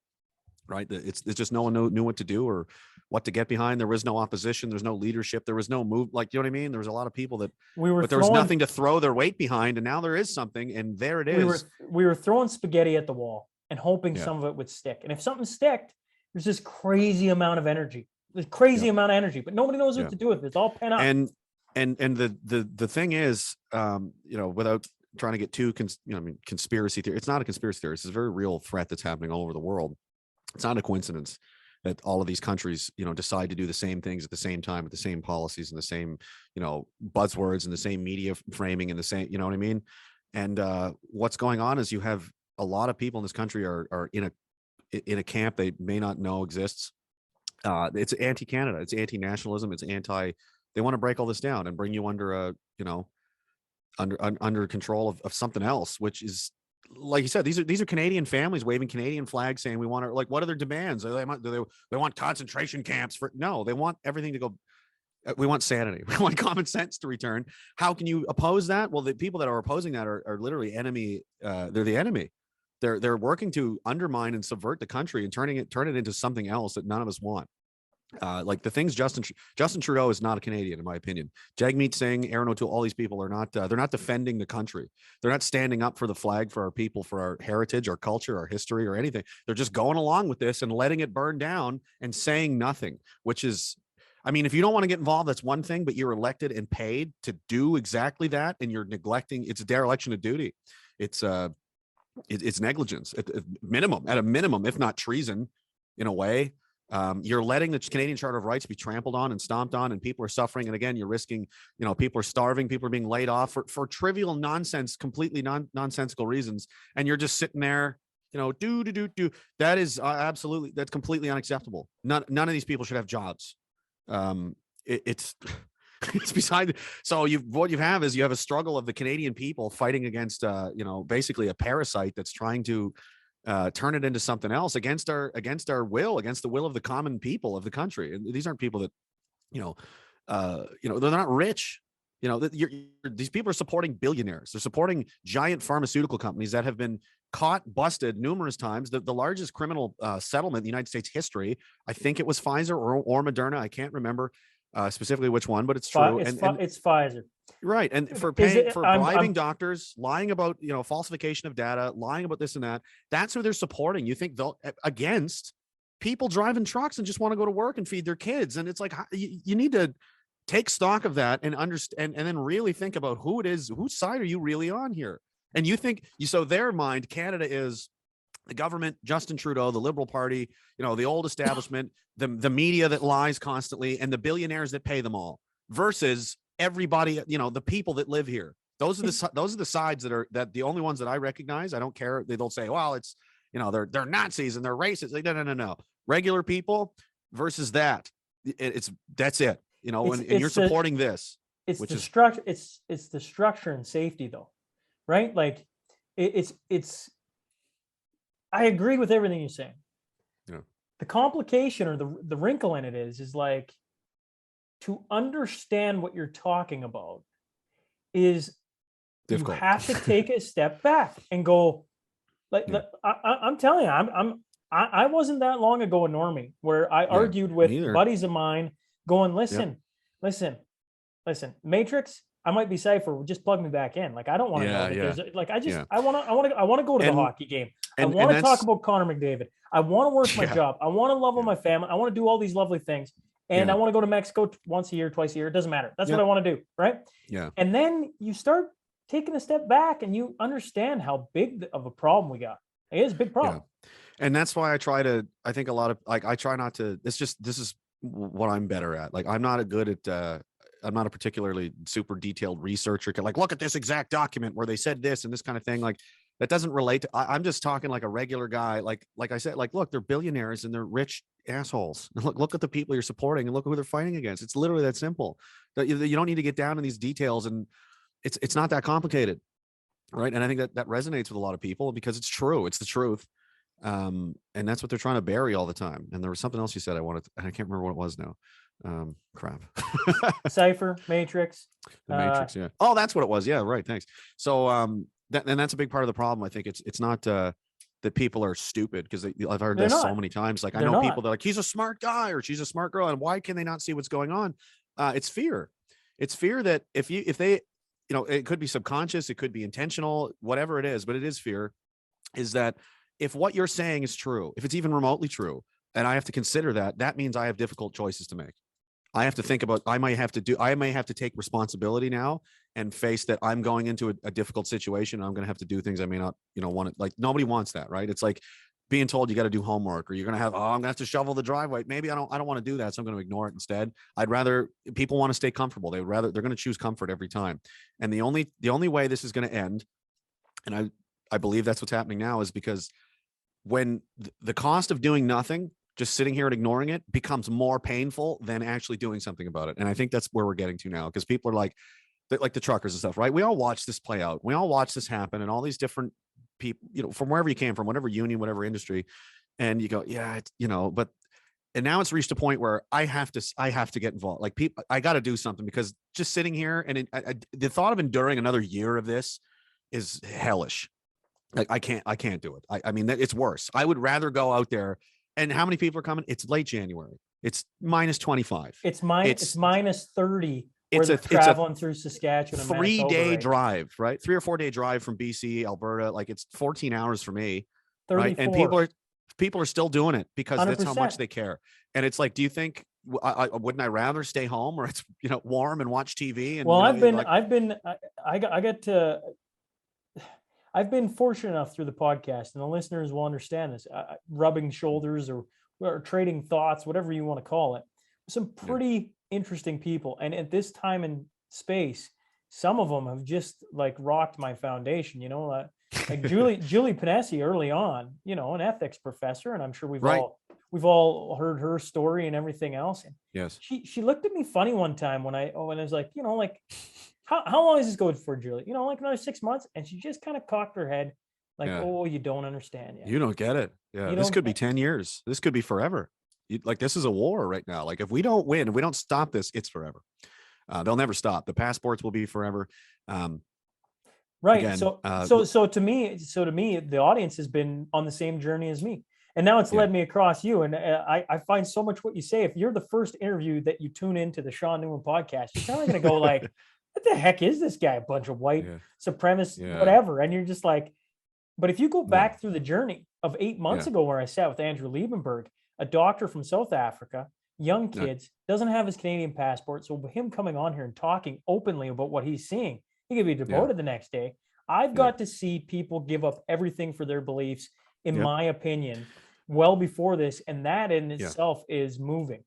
right? It's just no one knew what to do or what to get behind. There was no opposition. There's no leadership. There was no move. Like, you know what I mean? There was a lot of people that but there was nothing to throw their weight behind. And now there is something, and there it is. We were throwing spaghetti at the wall and hoping some of it would stick. And if something sticked, there's this crazy amount of energy, but nobody knows what to do with it. It's all pent up. And the thing is, you know, without trying to get too, conspiracy theory, it's not a conspiracy theory. It's a very real threat that's happening all over the world. It's not a coincidence that all of these countries, you know, decide to do the same things at the same time with the same policies and the same, you know, buzzwords and the same media framing and the same, you know what I mean? And what's going on is you have a lot of people in this country are in a camp they may not know exists. It's anti-Canada, it's anti-nationalism, it's they want to break all this down and bring you under a, you know, under control of something else, which is, like you said, these are Canadian families waving Canadian flags, saying we want to, like, what are their demands? They want concentration camps for, no, they want everything to go. We want sanity. We want common sense to return. How can you oppose that? Well, the people that are opposing that are literally enemy. They're the enemy. They're working to undermine and subvert the country and turn it into something else that none of us want. Like the things Justin Trudeau is not a Canadian, in my opinion. Jagmeet Singh, Aaron O'Toole, all these people are not. They're not defending the country. They're not standing up for the flag, for our people, for our heritage, our culture, our history, or anything. They're just going along with this and letting it burn down and saying nothing. Which is, I mean, if you don't want to get involved, that's one thing. But you're elected and paid to do exactly that, and you're neglecting. It's a dereliction of duty. It's negligence at a minimum, if not treason, in a way. You're letting the Canadian Charter of Rights be trampled on and stomped on, and people are suffering. And again, you're risking, people are starving, people are being laid off for trivial nonsense, completely nonsensical reasons. And you're just sitting there, do. That is absolutely, that's completely unacceptable. None of these people should have jobs. It's it's beside. So what you have is a struggle of the Canadian people fighting against, basically a parasite that's trying to turn it into something else against our will, against the will of the common people of the country. And these aren't people that, they're not rich. These people are supporting billionaires. They're supporting giant pharmaceutical companies that have been caught, busted numerous times. The largest criminal settlement in the United States history, I think it was Pfizer or Moderna. I can't remember specifically which one, but it's true. It's Pfizer. Right. And for bribing doctors, lying about, falsification of data, lying about this and that, that's who they're supporting. You think they'll against people driving trucks and just want to go to work and feed their kids. And it's like, you need to take stock of that and understand, and then really think about who it is, whose side are you really on here? And you think, so their mind, Canada is the government, Justin Trudeau, the Liberal Party, the old establishment, the media that lies constantly, and the billionaires that pay them all, versus everybody, the people that live here. Those are the sides that the only ones that I recognize. I don't care. They'll say, well, it's, they're Nazis and they're racist. Like, no. Regular people versus that. That's it. And you're supporting this. It's the structure. It's the structure and safety, though, right? Like it's. I agree with everything you're saying. Yeah. The complication or the wrinkle in it is like, to understand what you're talking about is difficult. You have to take a step back and go, I'm telling you, I wasn't that long ago a normie where I argued with buddies of mine going, listen, Matrix, I might be Cypher, just plug me back in. Like, I don't want to know. I want to go to the hockey game. I want to talk about Connor McDavid. I want to work my job. I want to love my family. I want to do all these lovely things. And I want to go to Mexico once a year, twice a year. It doesn't matter. That's what I want to do. Right. Yeah. And then you start taking a step back and you understand how big of a problem we got. It is a big problem. Yeah. And that's why I try not to, this is what I'm better at. Like, I'm not a particularly super detailed researcher. Like, look at this exact document where they said this and this kind of thing. Like, that doesn't relate to, I'm just talking like a regular guy. Like I said, like, look, they're billionaires and they're rich assholes. Look at the people you're supporting and look who they're fighting against. It's literally that simple. That you don't need to get down in these details, and it's not that complicated. Right. And I think that resonates with a lot of people because it's true. It's the truth. And that's what they're trying to bury all the time. And there was something else you said and I can't remember what it was now. Crap. Cypher, Matrix. The Matrix, yeah. Oh, that's what it was. Yeah, right. Thanks. So that's a big part of the problem. I think it's not that people are stupid, because I've heard this so many times. Like, I know people that are like, he's a smart guy or she's a smart girl, and why can they not see what's going on? It's fear. It's fear that if they, it could be subconscious, it could be intentional, whatever it is, but it is fear. Is that if what you're saying is true, if it's even remotely true, and I have to consider that means I have difficult choices to make. I have to think about, I may have to take responsibility now and face that I'm going into a difficult situation. And I'm going to have to do things I may not, want to. Like, nobody wants that, right? It's like being told you got to do homework, or you're going to have, I'm going to have to shovel the driveway. Maybe I don't want to do that. So I'm going to ignore it instead. People want to stay comfortable. They're going to choose comfort every time. And the only way this is going to end, and I believe that's what's happening now, is because when the cost of doing nothing, just sitting here and ignoring it, becomes more painful than actually doing something about it. And I think that's where we're getting to now, because people are like, like the truckers and stuff, right? We all watch this play out. We all watch this happen, and all these different people, from wherever you came from, whatever union, whatever industry, and you go, yeah, but and now it's reached a point where I have to get involved. Like people, I got to do something, because just sitting here and the thought of enduring another year of this is hellish. Like I can't do it. I mean, it's worse. I would rather go out there. And how many people are coming? It's late January. It's minus 25. It's minus 30. Where It's they're a traveling through Saskatchewan. 3-day drive, right? 3 or 4 day drive from BC, Alberta. Like it's 14 hours for me. 34. Right. And people are still doing it because 100%. That's how much they care. And it's like, do you think wouldn't I rather stay home where it's, warm and watch TV? And well, I've been fortunate enough through the podcast, and the listeners will understand this, rubbing shoulders or trading thoughts, whatever you want to call it. Some pretty interesting people. And at this time and space, some of them have just like rocked my foundation, like Julie Panesi early on, an ethics professor. And I'm sure we've all heard her story and everything else. And yes, she looked at me funny one time when I was like, how long is this going for, Julie? Like another 6 months. And she just kind of cocked her head like, oh, you don't understand yet. You don't get it. Yeah. This could be 10 years. This could be forever. Like this is a war right now. Like if we don't win, if we don't stop this, it's forever. They'll never stop. The passports will be forever. Right. Again, so to me, the audience has been on the same journey as me. And now it's led me across you. And I find so much what you say. If you're the first interview that you tune into the Sean Newman podcast, you're kind of going to go like, what the heck is this guy? A bunch of white supremacists, whatever. And you're just like, but if you go back through the journey of 8 months ago, where I sat with Andrew Liebenberg, a doctor from South Africa, young kids, doesn't have his Canadian passport. So him coming on here and talking openly about what he's seeing, he could be deported the next day. I've got to see people give up everything for their beliefs, in my opinion, well before this. And that in itself is moving.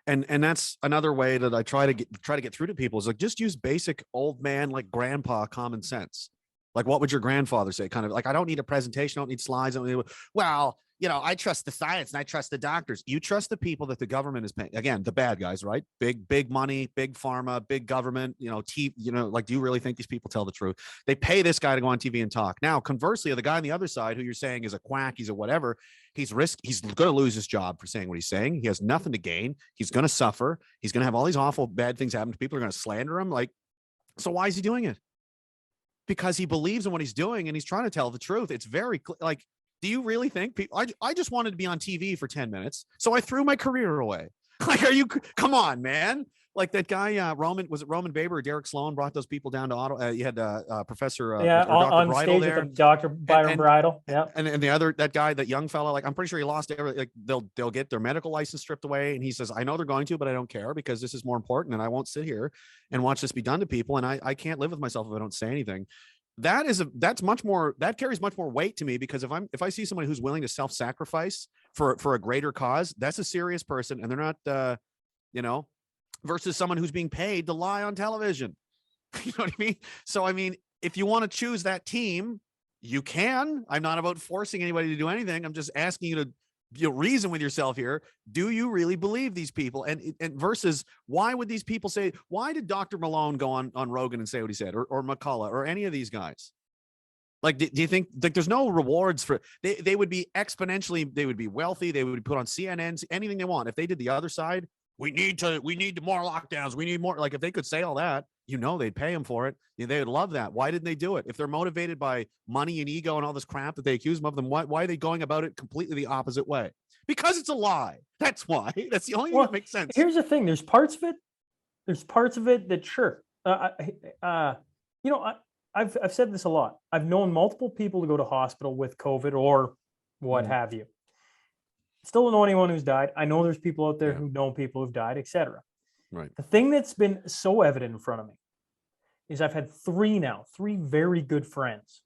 And that's another way that I try to get through to people is like, just use basic old man, like grandpa common sense. Like, what would your grandfather say? Kind of like, I don't need a presentation. I don't need slides. I trust the science and I trust the doctors. You trust the people that the government is paying. Again, the bad guys, right? Big money, big pharma, big government, like, do you really think these people tell the truth? They pay this guy to go on TV and talk. Now, conversely, the guy on the other side, who you're saying is a quack, he's a whatever, he's going to lose his job for saying what he's saying. He has nothing to gain. He's going to suffer. He's going to have all these awful bad things happen to people. Are going to slander him. Like, so why is he doing it? Because he believes in what he's doing and he's trying to tell the truth. It's very like, do you really think people, I just wanted to be on TV for 10 minutes. So I threw my career away. Like, come on, man. Like that guy, Roman Baber or Derek Sloan brought those people down to Ottawa. You had Professor Dr. on Bridle stage there. with Dr. Byron Bridle. Yeah. And the other, that guy, that young fella, like, I'm pretty sure he lost everything. Like they'll get their medical license stripped away. And he says, I know they're going to, but I don't care because this is more important. And I won't sit here and watch this be done to people. And I can't live with myself if I don't say anything. That carries much more weight to me, because if I see somebody who's willing to self-sacrifice for a greater cause, that's a serious person, and they're not, versus someone who's being paid to lie on television. You know what I mean? So, I mean, if you want to choose that team, you can. I'm not about forcing anybody to do anything. I'm just asking you to reason with yourself here. Do you really believe these people? And versus, why would these people say, why did Dr. Malone go on Rogan and say what he said, or McCullough, or any of these guys? Like, do you think, like, there's no rewards for, they would be exponentially, they would be wealthy, they would be put on CNN, anything they want. If they did the other side, we need more lockdowns, we need more, like, if they could say all that, they'd pay them for it. They would love that. Why didn't they do it? If they're motivated by money and ego and all this crap that they accuse them of, then why are they going about it completely the opposite way? Because it's a lie. That's why. That's the only thing that makes sense. Here's the thing. There's parts of it that sure. I've said this a lot. I've known multiple people to go to hospital with COVID or what have you. Still don't know anyone who's died. I know there's people out there who know people who've died, etc. Right. The thing that's been so evident in front of me is I've had three very good friends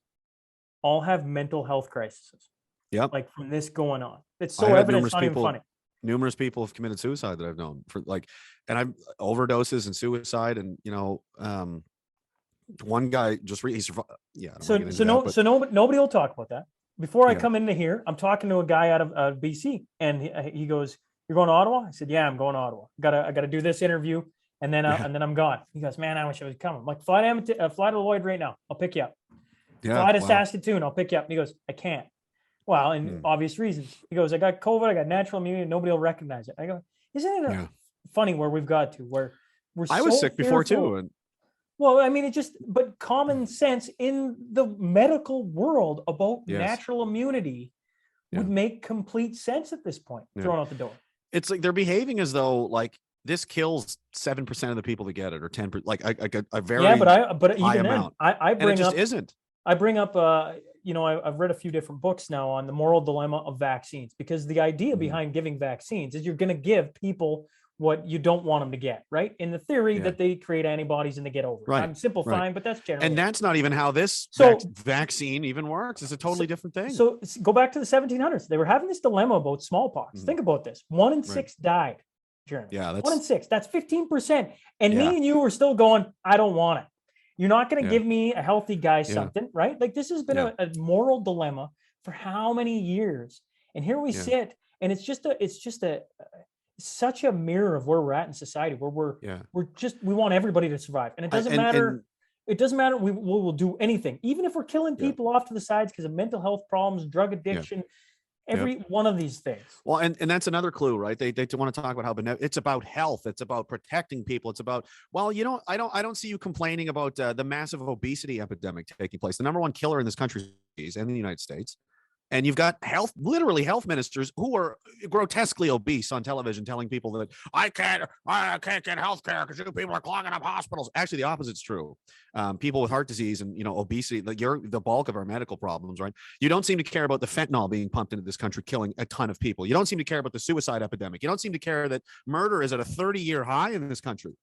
all have mental health crises. Yep. Like, from this going on. It's so evident, it's not even funny. Numerous people have committed suicide that I've known, for like, and I've overdoses and suicide, and one guy just nobody will talk about that. Before I come into here, I'm talking to a guy out of BC, and he goes, "You're going to Ottawa?" I said, "Yeah, I'm going to Ottawa. I gotta do this interview. and then I'm gone. He goes, man, I wish I was coming. I'm like, fly to Lloyd right now. I'll pick you up. Fly to Saskatoon. I'll pick you up. And he goes, I can't. Well, and obvious reasons. He goes, I got COVID. I got natural immunity. Nobody will recognize it. I go, isn't it funny where we've got to where I was sick before too. And well, I mean, but common sense in the medical world about natural immunity would make complete sense at this point, thrown out the door. It's like they're behaving as though like this kills 7% of the people that get it, or 10%, like a very but high even amount. Then, I bring and it just up isn't. I bring up I've read a few different books now on the moral dilemma of vaccines, because the idea behind giving vaccines is you're going to give people what you don't want them to get, right? In the theory that they create antibodies and they get over it. Right. I'm simplifying, but that's generally. And that's not even how this vaccine even works. It's a totally different thing. So go back to the 1700s. They were having this dilemma about smallpox. Think about this. 1 in 6 died, Jeremy. Yeah, that's 1 in 6. That's 15%. And me and you were still going, I don't want it. You're not going to give me a healthy guy something, right? Like this has been a moral dilemma for how many years? And here we sit, and it's just such a mirror of where we're at in society, where we want everybody to survive, and it doesn't matter. It doesn't matter. We will do anything, even if we're killing people off to the sides because of mental health problems, drug addiction, every one of these things. Well, and that's another clue, right? They want to talk about how it's about health. It's about protecting people. It's about, well, I don't see you complaining about the massive obesity epidemic taking place. The number one killer in this country is in the United States. And you've got literally health ministers who are grotesquely obese on television telling people that I can't get health care because you people are clogging up hospitals. Actually, the opposite's true. People with heart disease and, obesity, you're the bulk of our medical problems, right? You don't seem to care about the fentanyl being pumped into this country, killing a ton of people. You don't seem to care about the suicide epidemic. You don't seem to care that murder is at a 30-year high in this country.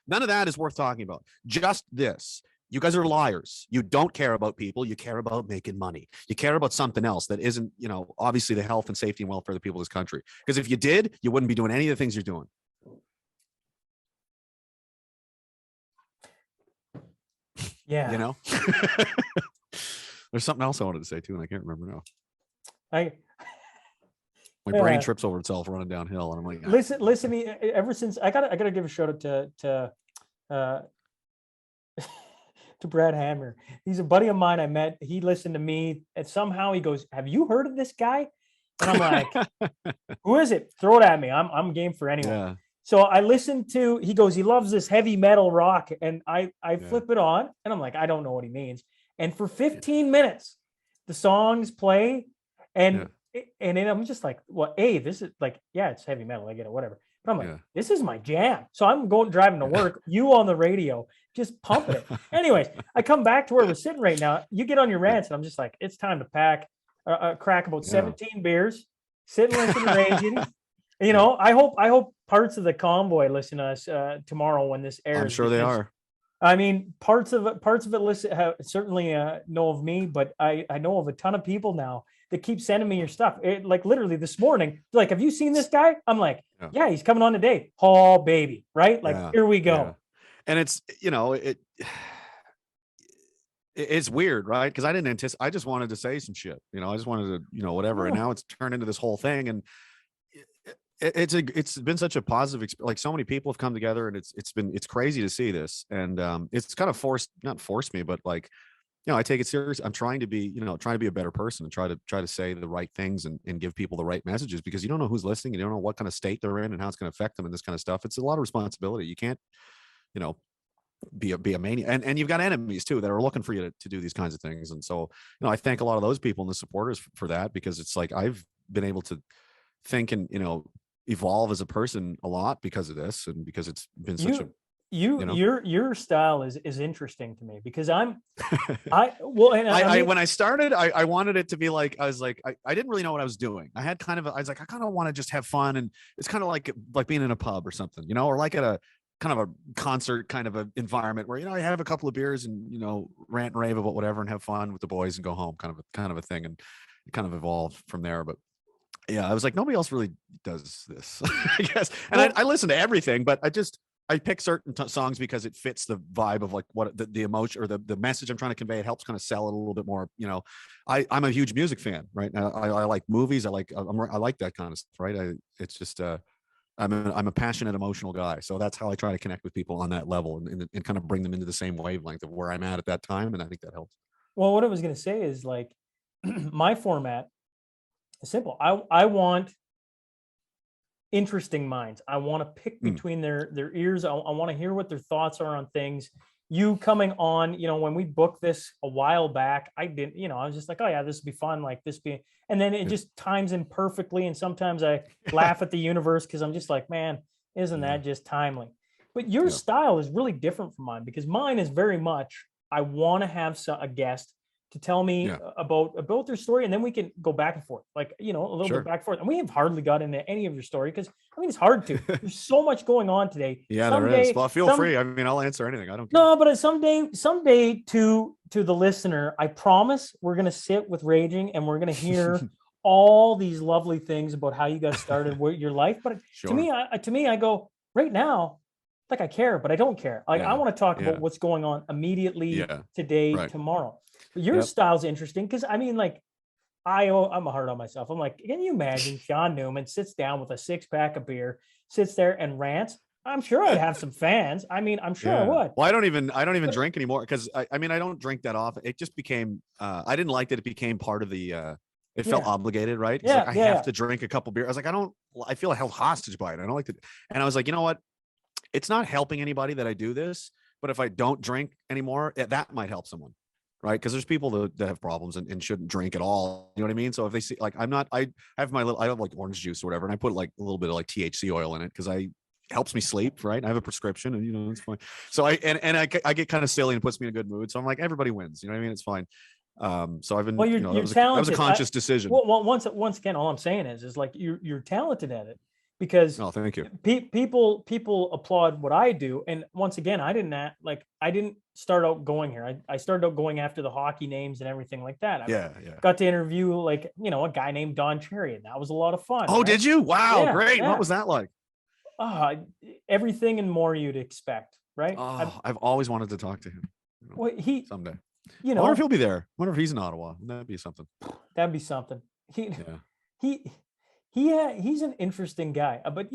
None of that is worth talking about. Just this. You guys are liars. You don't care about people. You care about making money. You care about something else that isn't, obviously the health and safety and welfare of the people of this country. Because if you did, you wouldn't be doing any of the things you're doing. Yeah. There's something else I wanted to say too, and I can't remember now. My Yeah. brain trips over itself running downhill, and I'm like, listen to me. Ever since I gotta give a shout out to Brad Hammer. He's a buddy of mine I met. He listened to me, and somehow he goes, "Have you heard of this guy?" And I'm like, "Who is it? Throw it at me. I'm game for anyone." Yeah. So I listened to. He goes, he loves this heavy metal rock, and I flip it on, and I'm like, I don't know what he means. And for 15 minutes, the songs play, and then I'm just like, well, this is like, it's heavy metal. I get it, whatever. But I'm like, this is my jam. So I'm driving to work, you on the radio, just pumping it. Anyways, I come back to where we're sitting right now. You get on your rants, and I'm just like, it's time to pack, crack about 17 beers, sit and listen to Raging. I hope parts of the convoy listen to us tomorrow when this airs. I'm sure they are. I mean, parts of it listen certainly know of me, but I know of a ton of people now that keep sending me your stuff. Like literally this morning, like, have you seen this guy? I'm like, yeah, he's coming on today. Oh, baby, right? Like, here we go. Yeah. And it's, it's weird, right? Because I didn't anticipate. I just wanted to say some shit. I just wanted to, whatever. And now it's turned into this whole thing. And it's been such a positive experience. Like, so many people have come together, and it's crazy to see this. And it's kind of not forced me, but like, I take it serious. I'm trying to be, trying to be a better person and try to say the right things and give people the right messages, because you don't know who's listening. You don't know what kind of state they're in and how it's going to affect them and this kind of stuff. It's a lot of responsibility. You can't, be a maniac, and you've got enemies too that are looking for you to do these kinds of things. And so, I thank a lot of those people and the supporters for that, because it's like, I've been able to think and, evolve as a person a lot because of this, and because it's been such your style is interesting to me, because when I started, I wanted it to be like, I was like, I didn't really know what I was doing. I kind of want to just have fun, and it's kind of like being in a pub or something, or like at a kind of a concert kind of a environment where, I have a couple of beers and, rant and rave about whatever and have fun with the boys and go home, kind of a thing. And it kind of evolved from there. But yeah, I was like, nobody else really does this, I guess. And I listen to everything, but I pick certain songs because it fits the vibe of like what the emotion or the message I'm trying to convey. It helps kind of sell it a little bit more. I'm a huge music fan, right? I like movies. I like that kind of stuff, right? It's just, I'm a passionate, emotional guy. So that's how I try to connect with people on that level and kind of bring them into the same wavelength of where I'm at that time. And I think that helps. Well, what I was going to say is like my format is simple. I want interesting minds. I want to pick between their ears. I want to hear what their thoughts are on things. You coming on, when we booked this a while back, I didn't, I was just like, oh yeah, this would be fun, like this be, and then it just times in perfectly. And sometimes I laugh at the universe because I'm just like, man, isn't that just timely? But your style is really different from mine, because mine is very much, I want to have a guest to tell me about their story, and then we can go back and forth, like a little bit back and forth. And we have hardly got into any of your story because it's hard to. There's so much going on today. There is. Well, feel free. I mean, I'll answer anything. I don't care. No, but someday to the listener, I promise we're gonna sit with Raging and we're gonna hear all these lovely things about how you got started with your life. But to me, I go right now, like I care, but I don't care. Like I want to talk about what's going on immediately today, tomorrow. But your style's interesting because I'm hard on myself. I'm like, can you imagine Sean Newman sits down with a 6-pack of beer, sits there and rants? I'm sure I'd have some fans. I mean, I'm sure I would. Well, I don't even drink anymore because I don't drink that often. It just became, I didn't like that it became part of the, it felt obligated, right? It's like, I have to drink a couple beers. I was like, I feel held hostage by it. I don't like to. And I was like, you know what? It's not helping anybody that I do this, but if I don't drink anymore, that might help someone. Right. Because there's people that have problems and shouldn't drink at all. You know what I mean? So if they see, like, I have like orange juice or whatever, and I put like a little bit of like THC oil in it because helps me sleep. Right. I have a prescription and, it's fine. So I get kind of silly and puts me in a good mood. So I'm like, everybody wins. You know what I mean? It's fine. So I've been, well, you're talented. That was a conscious decision. Well, once again, all I'm saying is like, you're talented at it. Because thank you. People applaud what I do, and once again, I didn't start out going here. I started out going after the hockey names and everything like that. I got to interview a guy named Don Cherry, and that was a lot of fun. Oh, right? Did you? Wow, great! What was that like? Everything and more you'd expect, right? I've always wanted to talk to him. Well, someday. I wonder if he'll be there. I wonder if he's in Ottawa. That'd be something. That'd be something. He's an interesting guy, but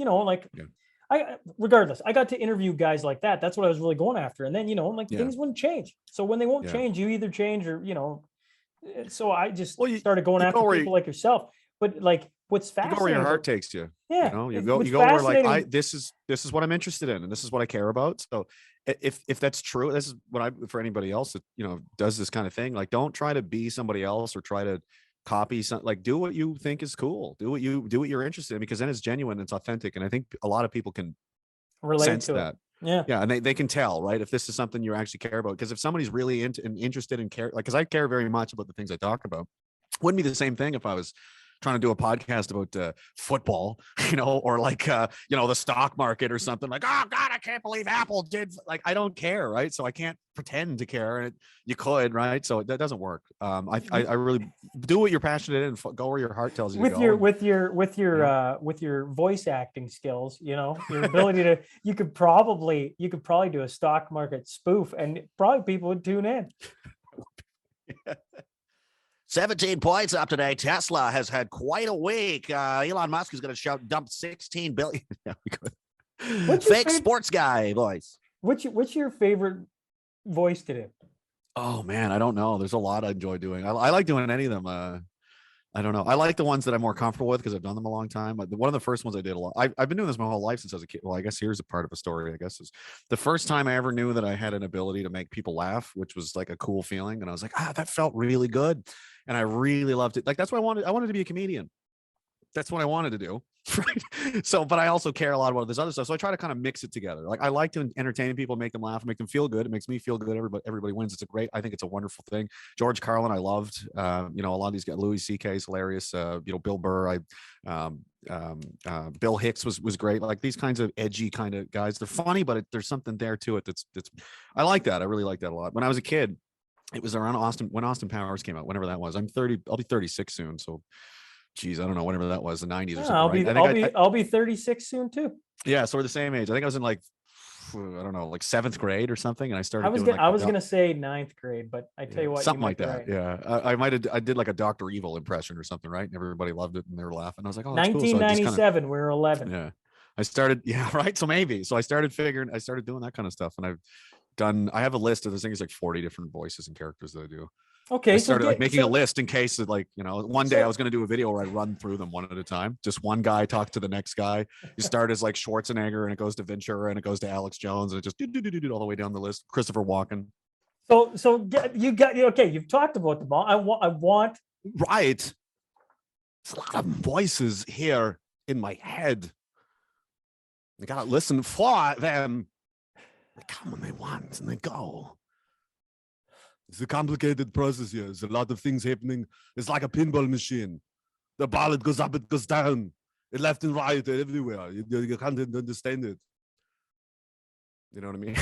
regardless, I got to interview guys like that. That's what I was really going after. And then, things wouldn't change. So when they won't change, you either change or, so I just started going after people like yourself. But like, what's fascinating, you go where your heart takes you. Yeah. You go where like, this is what I'm interested in. And this is what I care about. So if that's true, this is what for anybody else that, does this kind of thing, like, don't try to be somebody else or try to copy something. Like, do what you think is cool, do what you're interested in, because then it's genuine, it's authentic. And I think a lot of people can relate sense to that. And they can tell, right, if this is something you actually care about. Because if somebody's really interested in care, like, because I care very much about the things I talk about, wouldn't be the same thing if I was trying to do a podcast about football, or like, the stock market or something, like, oh God, I can't believe Apple did, like, I don't care. Right. So I can't pretend to care. And you could, right. So that doesn't work. I really do what you're passionate in and go where your heart tells you with to go. With your voice acting skills, your ability to, you could probably do a stock market spoof and probably people would tune in. 17 points up today. Tesla has had quite a week. Elon Musk is going to dump 16 billion. Fake sports guy voice. What's your favorite voice to do? Oh man, I don't know. There's a lot I enjoy doing. I like doing any of them. I don't know. I like the ones that I'm more comfortable with because I've done them a long time. One of the first ones I did a lot. I've been doing this my whole life since I was a kid. Well, I guess here's a part of a story. I guess is the first time I ever knew that I had an ability to make people laugh, which was like a cool feeling. And I was like, that felt really good. And I really loved it. Like, that's what I wanted. I wanted to be a comedian. That's what I wanted to do. Right. So, but I also care a lot about this other stuff. So I try to kind of mix it together. Like, I like to entertain people, make them laugh, make them feel good. It makes me feel good. Everybody wins. I think it's a wonderful thing. George Carlin, I loved, a lot of these guys. Louis C.K. is hilarious. Bill Burr, Bill Hicks was great. Like, these kinds of edgy kind of guys, they're funny, but there's something there to it. I like that. I really like that a lot. When I was a kid, it was around when Austin Powers came out, whenever that was. I'm 30, I'll be 36 soon. So, geez, I don't know, whenever that was, the 90s or something. I'll be 36 soon too. Yeah, so we're the same age. I think I was in like, I don't know, like 7th grade or something, and I started. I was gonna say 9th grade, but I tell you what, something like that. Right. Yeah, I did like a Dr. Evil impression or something, right? And everybody loved it, and they were laughing. I was like, oh, that's 1997, cool. we were 11. Yeah. I started, yeah, right. So maybe. So I started doing that kind of stuff, and I have a list of, I think it's like 40 different voices and characters that I do. Okay, I started like making a list in case that, like, one day I was going to do a video where I run through them one at a time. Just one guy talk to the next guy. You start as like Schwarzenegger, and it goes to Ventura, and it goes to Alex Jones, and it just all the way down the list. Christopher Walken. So you got okay. You've talked about them all. I want. Right. There's a lot of voices here in my head. I gotta listen for them. They come when they want and they go. It's a complicated process here. There's a lot of things happening. It's like a pinball machine. The ball, it goes up, it goes down. It left and right, everywhere. You can't understand it. You know what I mean?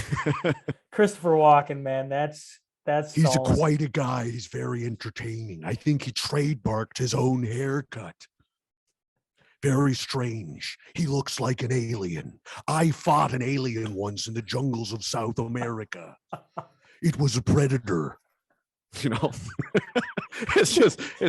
Christopher Walken, man, that's He's solid. quite a guy. He's very entertaining. I think he trademarked his own haircut. Very strange. He looks like an alien. I fought an alien once in the jungles of South America. It was a predator. It's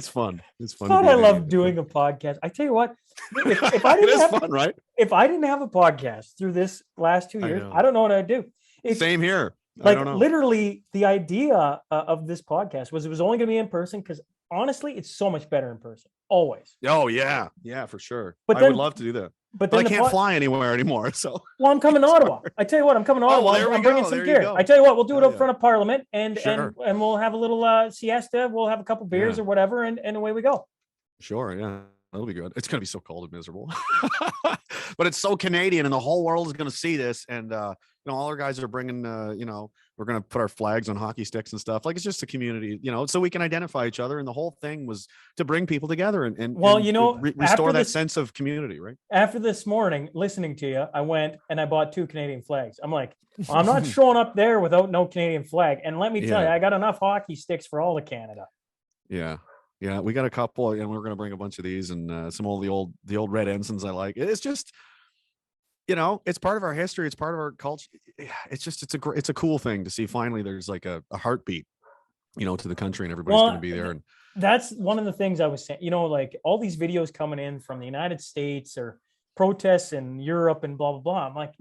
fun. It's fun. God, I love doing a podcast. I tell you what, if I didn't have fun, right? If I didn't have a podcast through this last 2 years, I don't know what I'd do. Same here. Like literally, the idea of this podcast was it was only going to be in person because honestly, it's so much better in person. Always. Oh yeah, for sure. But I would love to do that. But I can't fly anywhere anymore. So I'm coming to Ottawa. I tell you what, I'm coming to Ottawa. I'm bringing some gear. I tell you what, we'll do it up front of Parliament, and we'll have a little siesta. We'll have a couple beers or whatever, and away we go. Sure, yeah, that'll be good. It's gonna be so cold and miserable, but it's so Canadian, and the whole world is gonna see this. And all our guys are bringing, we're gonna put our flags on hockey sticks and stuff. Like, it's just a community, so we can identify each other. And the whole thing was to bring people together and restore that sense of community, right? After this morning, listening to you, I went and I bought 2 Canadian flags. I'm like, I'm not showing up there without no Canadian flag. And let me tell you, I got enough hockey sticks for all of Canada. Yeah. Yeah, we got a couple, and we're going to bring a bunch of these and some of the old red ensigns I like. It's just, it's part of our history. It's part of our culture. It's a cool thing to see. Finally, there's like a heartbeat, to the country, and everybody's going to be there. And that's one of the things I was saying. Like all these videos coming in from the United States or protests in Europe and blah blah blah. I'm like,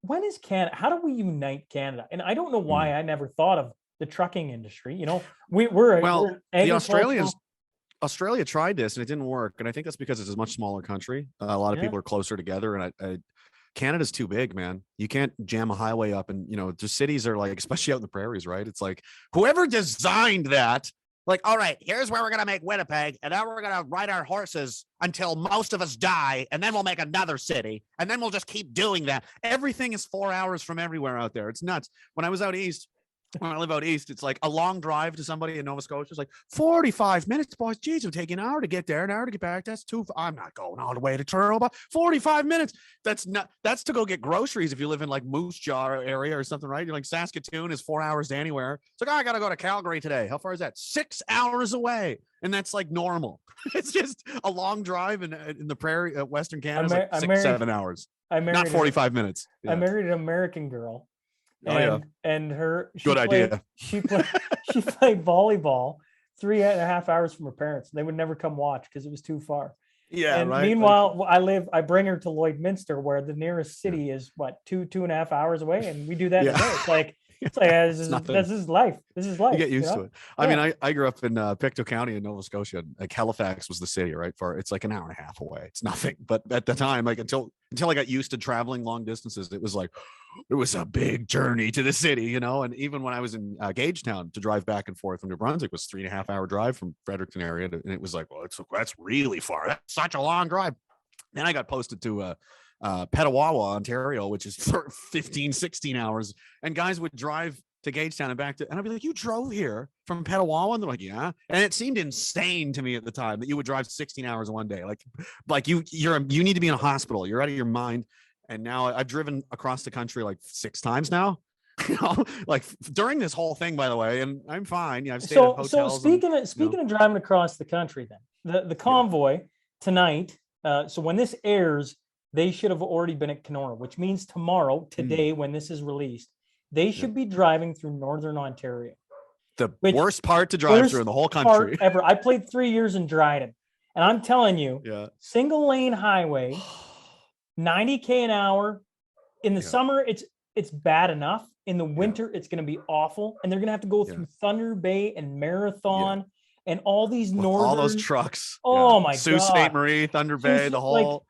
when is Canada? How do we unite Canada? And I don't know why I never thought of the trucking industry. We're the Australia tried this and it didn't work, and I think that's because it's a much smaller country. A lot of people are closer together, and Canada's too big, man. You can't jam a highway up, and the cities are like, especially out in the prairies, right? It's like whoever designed that, like, all right, here's where we're gonna make Winnipeg, and now we're gonna ride our horses until most of us die, and then we'll make another city, and then we'll just keep doing that. Everything is 4 hours from everywhere out there. It's nuts. When I was out east. When I live out east, it's like a long drive to somebody in Nova Scotia. It's like 45 minutes, boys. Geez, it'll take you an hour to get there, an hour to get back. That's too. I'm not going all the way to Toronto, but 45 minutes. That's to go get groceries if you live in like Moose Jaw area or something, right? You're like Saskatoon is 4 hours to anywhere. It's like, I got to go to Calgary today. How far is that? 6 hours away. And that's like normal. It's just a long drive in the prairie, Western Canada, like 7 hours. Not 45 minutes. Yeah. I married an American girl. And her good idea. She played volleyball 3.5 hours from her parents. They would never come watch because it was too far. Yeah, and right. Meanwhile, I bring her to Lloydminster, where the nearest city is what 2.5 hours away, and we do that today. It's like this is life. This is life. You get used to it. I mean, I grew up in Pictou County in Nova Scotia. Like Halifax was the city, right? It's like an hour and a half away. It's nothing. But at the time, like until I got used to traveling long distances, it was like it was a big journey to the city, And even when I was in Gagetown, to drive back and forth from New Brunswick was 3.5 hour drive from Fredericton area, and it was like, well, that's really far. That's such a long drive. Then I got posted to Petawawa, Ontario, which is 15, 16 hours. And guys would drive to Gagetown and back to, and I'd be like, you drove here from Petawawa? And they're like, yeah. And it seemed insane to me at the time that you would drive 16 hours in one day. Like you need to be in a hospital. You're out of your mind. And now I've driven across the country like 6 times now. Like during this whole thing, by the way, and I'm fine. I've stayed at hotels. So speaking of driving across the country, then the convoy tonight. So when this airs, they should have already been at Kenora, which means today, when this is released, they should be driving through Northern Ontario. The worst part to drive through in the whole country ever. I played 3 years in Dryden, and I'm telling you, single lane highway, 90K an hour. In the Yeah. summer, it's bad enough. In the winter, it's going to be awful, and they're going to have to go through Thunder Bay and Marathon and all these With northern. all those trucks. Oh my Sault God. Ste. Marie, Thunder Bay, the Like, whole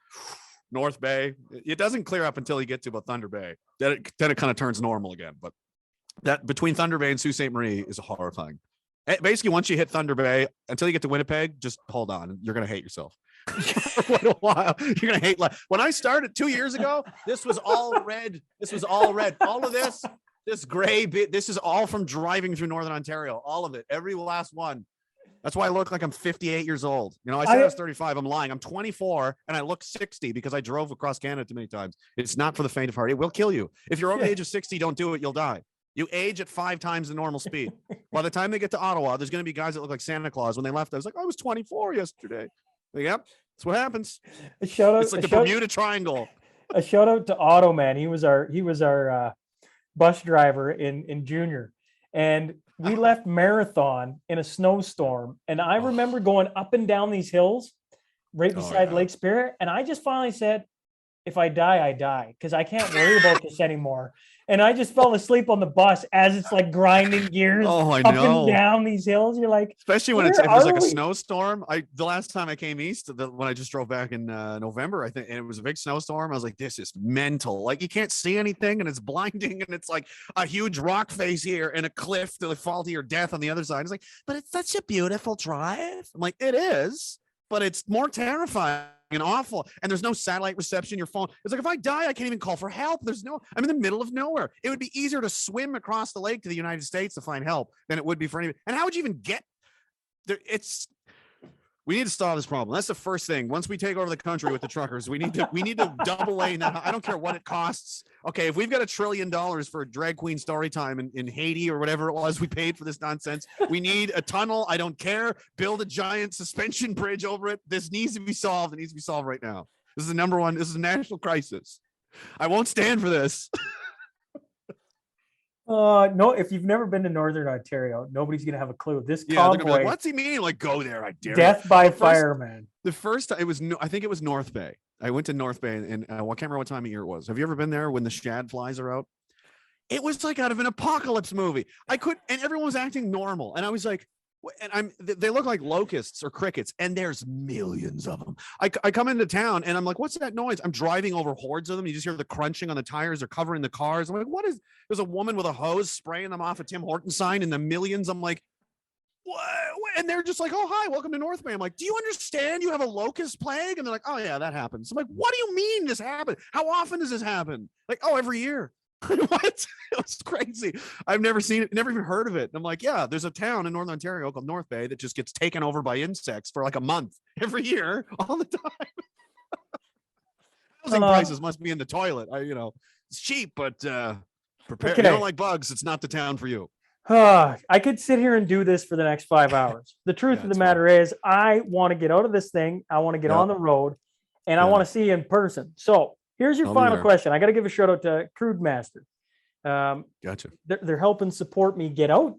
North Bay. It doesn't clear up until you get to about Thunder Bay. Then it kind of turns normal again. But that between Thunder Bay and Sault Ste. Marie is horrifying. Basically, once you hit Thunder Bay, until you get to Winnipeg, just hold on. You're gonna hate yourself for quite a while. You're gonna hate life. When I started 2 years ago, this was all red. This was all red. All of this gray bit. This is all from driving through Northern Ontario. All of it. Every last one. That's why I look like I'm 58 years old. You know, I said I was 35. I'm lying. I'm 24 and I look 60 because I drove across Canada too many times. It's not for the faint of heart. It will kill you. If you're over the age of 60, don't do it. You'll die. You age at 5 times the normal speed. By the time they get to Ottawa, there's going to be guys that look like Santa Claus. When they left, I was like, I was 24 yesterday. Like, yep, that's what happens. It's like the Bermuda Triangle. A shout out to Otto, man. He was our bus driver in junior, and we left Marathon in a snowstorm. And I remember going up and down these hills right beside Lake Spirit, and I just finally said, "If I die, I die, because I can't worry about this anymore." And I just fell asleep on the bus as it's like grinding gears up and down these hills. You're like, especially when if there's like a snowstorm. The last time I came east, when I just drove back in November, I think, and it was a big snowstorm. I was like, this is mental. Like you can't see anything, and it's blinding, and it's like a huge rock face here and a cliff to fall to your death on the other side. It's like, but it's such a beautiful drive. I'm like, it is, but it's more terrifying and awful, and there's no satellite reception. Your phone, it's like, if I die, I can't even call for help. I'm in the middle of nowhere. It would be easier to swim across the lake to the United States to find help than it would be for anybody. And how would you even get there? We need to solve this problem. That's the first thing. Once we take over the country with the truckers, we need to double lane that. I don't care what it costs. Okay, if we've got $1 trillion for a drag queen story time in Haiti or whatever it was we paid for this nonsense, we need a tunnel. I don't care. Build a giant suspension bridge over it. This needs to be solved. It needs to be solved right now. This is the number one. This is a national crisis. I won't stand for this. No, if you've never been to Northern Ontario, nobody's gonna have a clue. This they're gonna be like, what's he mean? Like, go there, I dare. Death by fire, man. The first time I think it was North Bay. I went to North Bay, and I can't remember what time of year it was. Have you ever been there when the shad flies are out? It was like out of an apocalypse movie. And everyone was acting normal, and I was like, and they look like locusts or crickets, and there's millions of them. I come into town and I'm like, what's that noise? I'm driving over hordes of them. You just hear the crunching on the tires. They're covering the cars. I'm like, what is? There's a woman with a hose spraying them off a Tim Hortons sign in the millions. I'm like, what? And they're just like, oh, hi, welcome to North Bay. I'm like, do you understand you have a locust plague? And they're like, oh yeah, that happens. I'm like, what do you mean this happened? How often does this happen? Like, oh, every year. What? It was crazy. I've never seen it, never even heard of it. And I'm like, yeah, there's a town in Northern Ontario called North Bay that just gets taken over by insects for like a month every year, all the time. Housing prices must be in the toilet. It's cheap, but prepare. If you don't like bugs, it's not the town for you. I could sit here and do this for the next 5 hours. The truth of the matter is, I want to get out of this thing. I want to get on the road, and I want to see you in person. So here's your final question. I got to give a shout out to Crude Master. Gotcha. They're helping support me get out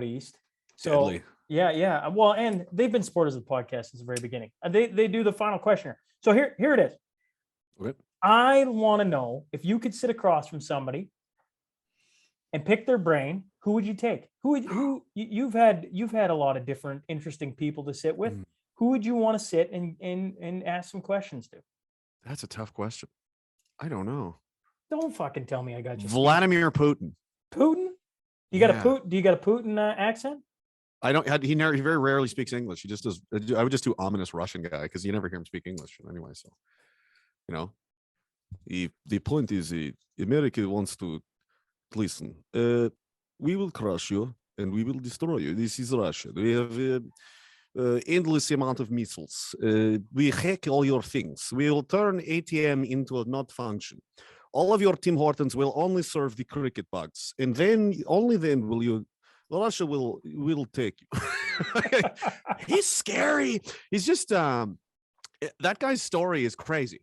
east. So Deadly. Yeah. Well, and they've been supporters of the podcast since the very beginning. They do the final questionnaire. So here it is. Okay. I want to know, if you could sit across from somebody and pick their brain, who would you take? Who you've had a lot of different interesting people to sit with. Who would you want to sit and ask some questions to? That's a tough question. I don't know. Don't fucking tell me I got you. Vladimir Putin. Putin? You got a Putin? Do you got a Putin accent? I don't. He very rarely speaks English. He just does. I would just do ominous Russian guy because you never hear him speak English anyway. So, the point is, America wants to listen. We will crush you and we will destroy you. This is Russia. We have endless amount of missiles. We hack all your things. We will turn ATM into a not function. All of your Tim Hortons will only serve the cricket bugs, and then only then will Russia will take you. He's scary. He's just that guy's story is crazy.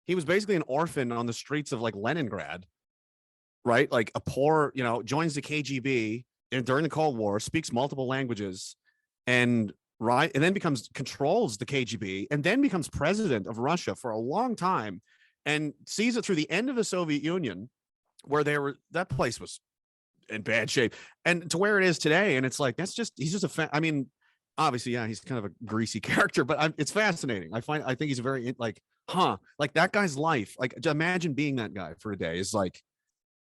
He was basically an orphan on the streets of like Leningrad, right? Like a poor, joins the KGB and during the Cold War, speaks multiple languages, and right? And then controls the KGB, and then becomes president of Russia for a long time, and sees it through the end of the Soviet Union, where that place was in bad shape, and to where it is today. And it's like, he's just I mean, obviously, yeah, he's kind of a greasy character, but it's fascinating. I think he's a very like that guy's life. Like, to imagine being that guy for a day is like,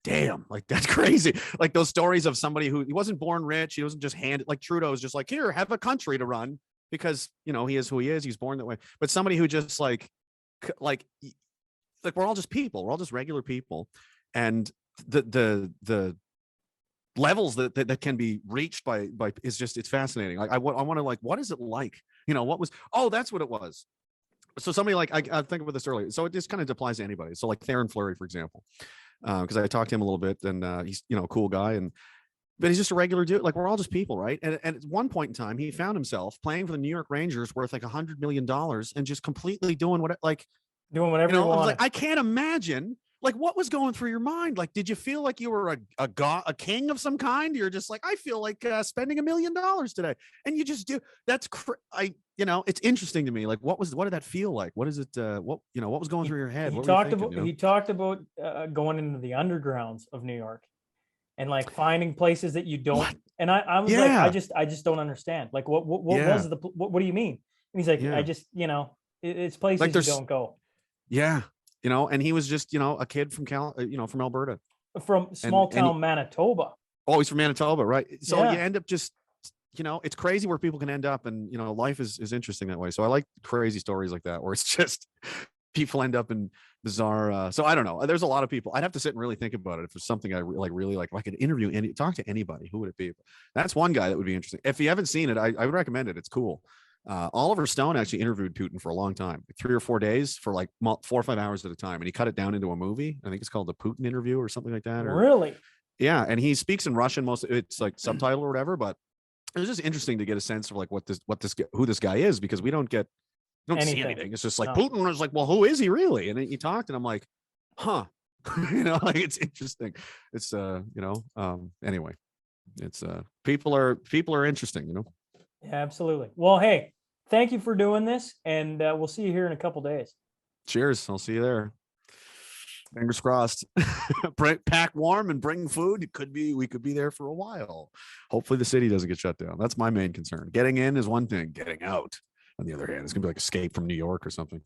damn, like that's crazy. Like those stories of somebody who, he wasn't born rich, he wasn't just handed, like Trudeau is just like, here, have a country to run, because he is who he is, he's born that way. But somebody who just like we're all just people, we're all just regular people, and the levels that can be reached by it's fascinating. Like I want to, like, what is it like, what was, that's what it was. So somebody like, I think about this earlier, so it just kind of applies to anybody. So like Theron Fleury, for example, because I talked to him a little bit, and he's a cool guy, but he's just a regular dude. Like, we're all just people, right? And at one point in time, he found himself playing for the New York Rangers, worth like $100 million, and just completely doing whatever you I was want. like, I can't imagine. Like, what was going through your mind? Like, did you feel like you were a god, a king of some kind? You're just like, I feel like spending $1 million today, and you just do. That's it's interesting to me. Like, what did that feel like? What is it? What was going through your head? He what were you talked thinking, about he talked about going into the undergrounds of New York, and like finding places that you don't. What? And I was like, I just don't understand. Like, what was what do you mean? And he's like, I just it's places like you don't go. Yeah. And he was just, a kid from from Alberta, from small town Manitoba. Oh, he's from Manitoba, right? So Yeah. you end up just, it's crazy where people can end up, and life is interesting that way. So I like crazy stories like that, where it's just people end up in bizarre. So I don't know. There's a lot of people. I'd have to sit and really think about it. If it's something I really like, if I could interview talk to anybody, who would it be? That's one guy that would be interesting. If you haven't seen it, I would recommend it. It's cool. Oliver Stone actually interviewed Putin for a long time, 3 or 4 days, for like 4 or 5 hours at a time. And he cut it down into a movie. I think it's called The Putin Interview or something like that. Really? Yeah. And he speaks in Russian. It's like subtitle or whatever, but it was just interesting to get a sense of like who this guy is, because we don't see anything. It's just like, Putin was like, well, who is he really? And then he talked, and I'm like, huh, like, it's interesting. It's, anyway, it's, people are interesting, Yeah, absolutely. Well, hey, thank you for doing this, and we'll see you here in a couple days. Cheers. I'll see you there. Fingers crossed. Pack warm and bring food. We could be there for a while. Hopefully the city doesn't get shut down. That's my main concern. Getting in is one thing. Getting out, on the other hand, it's gonna be like Escape from New York or something.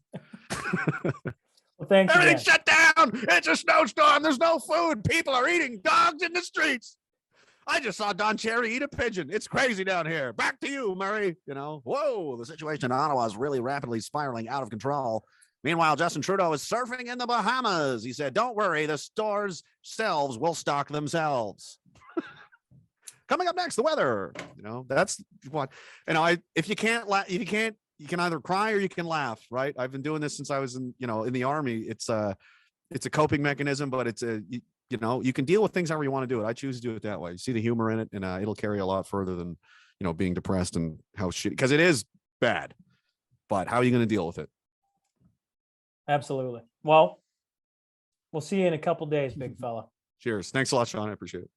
Well, thanks. Everything's shut down. It's a snowstorm. There's no food. People are eating dogs in the streets. I just saw Don Cherry eat a pigeon. It's crazy down here. Back to you, Murray. Whoa, the situation in Ottawa is really rapidly spiraling out of control. Meanwhile, Justin Trudeau is surfing in the Bahamas. He said, don't worry, the stores' shelves will stock themselves. Coming up next, the weather. That's what, if you can't laugh, you can either cry or you can laugh, right? I've been doing this since I was in the Army. It's a coping mechanism, but you can deal with things however you want to do it. I choose to do it that way. You see the humor in it, and it'll carry a lot further than, being depressed and how shitty, because it is bad, but how are you going to deal with it? Absolutely. Well, we'll see you in a couple days, big fella. Cheers. Thanks a lot, Sean. I appreciate it.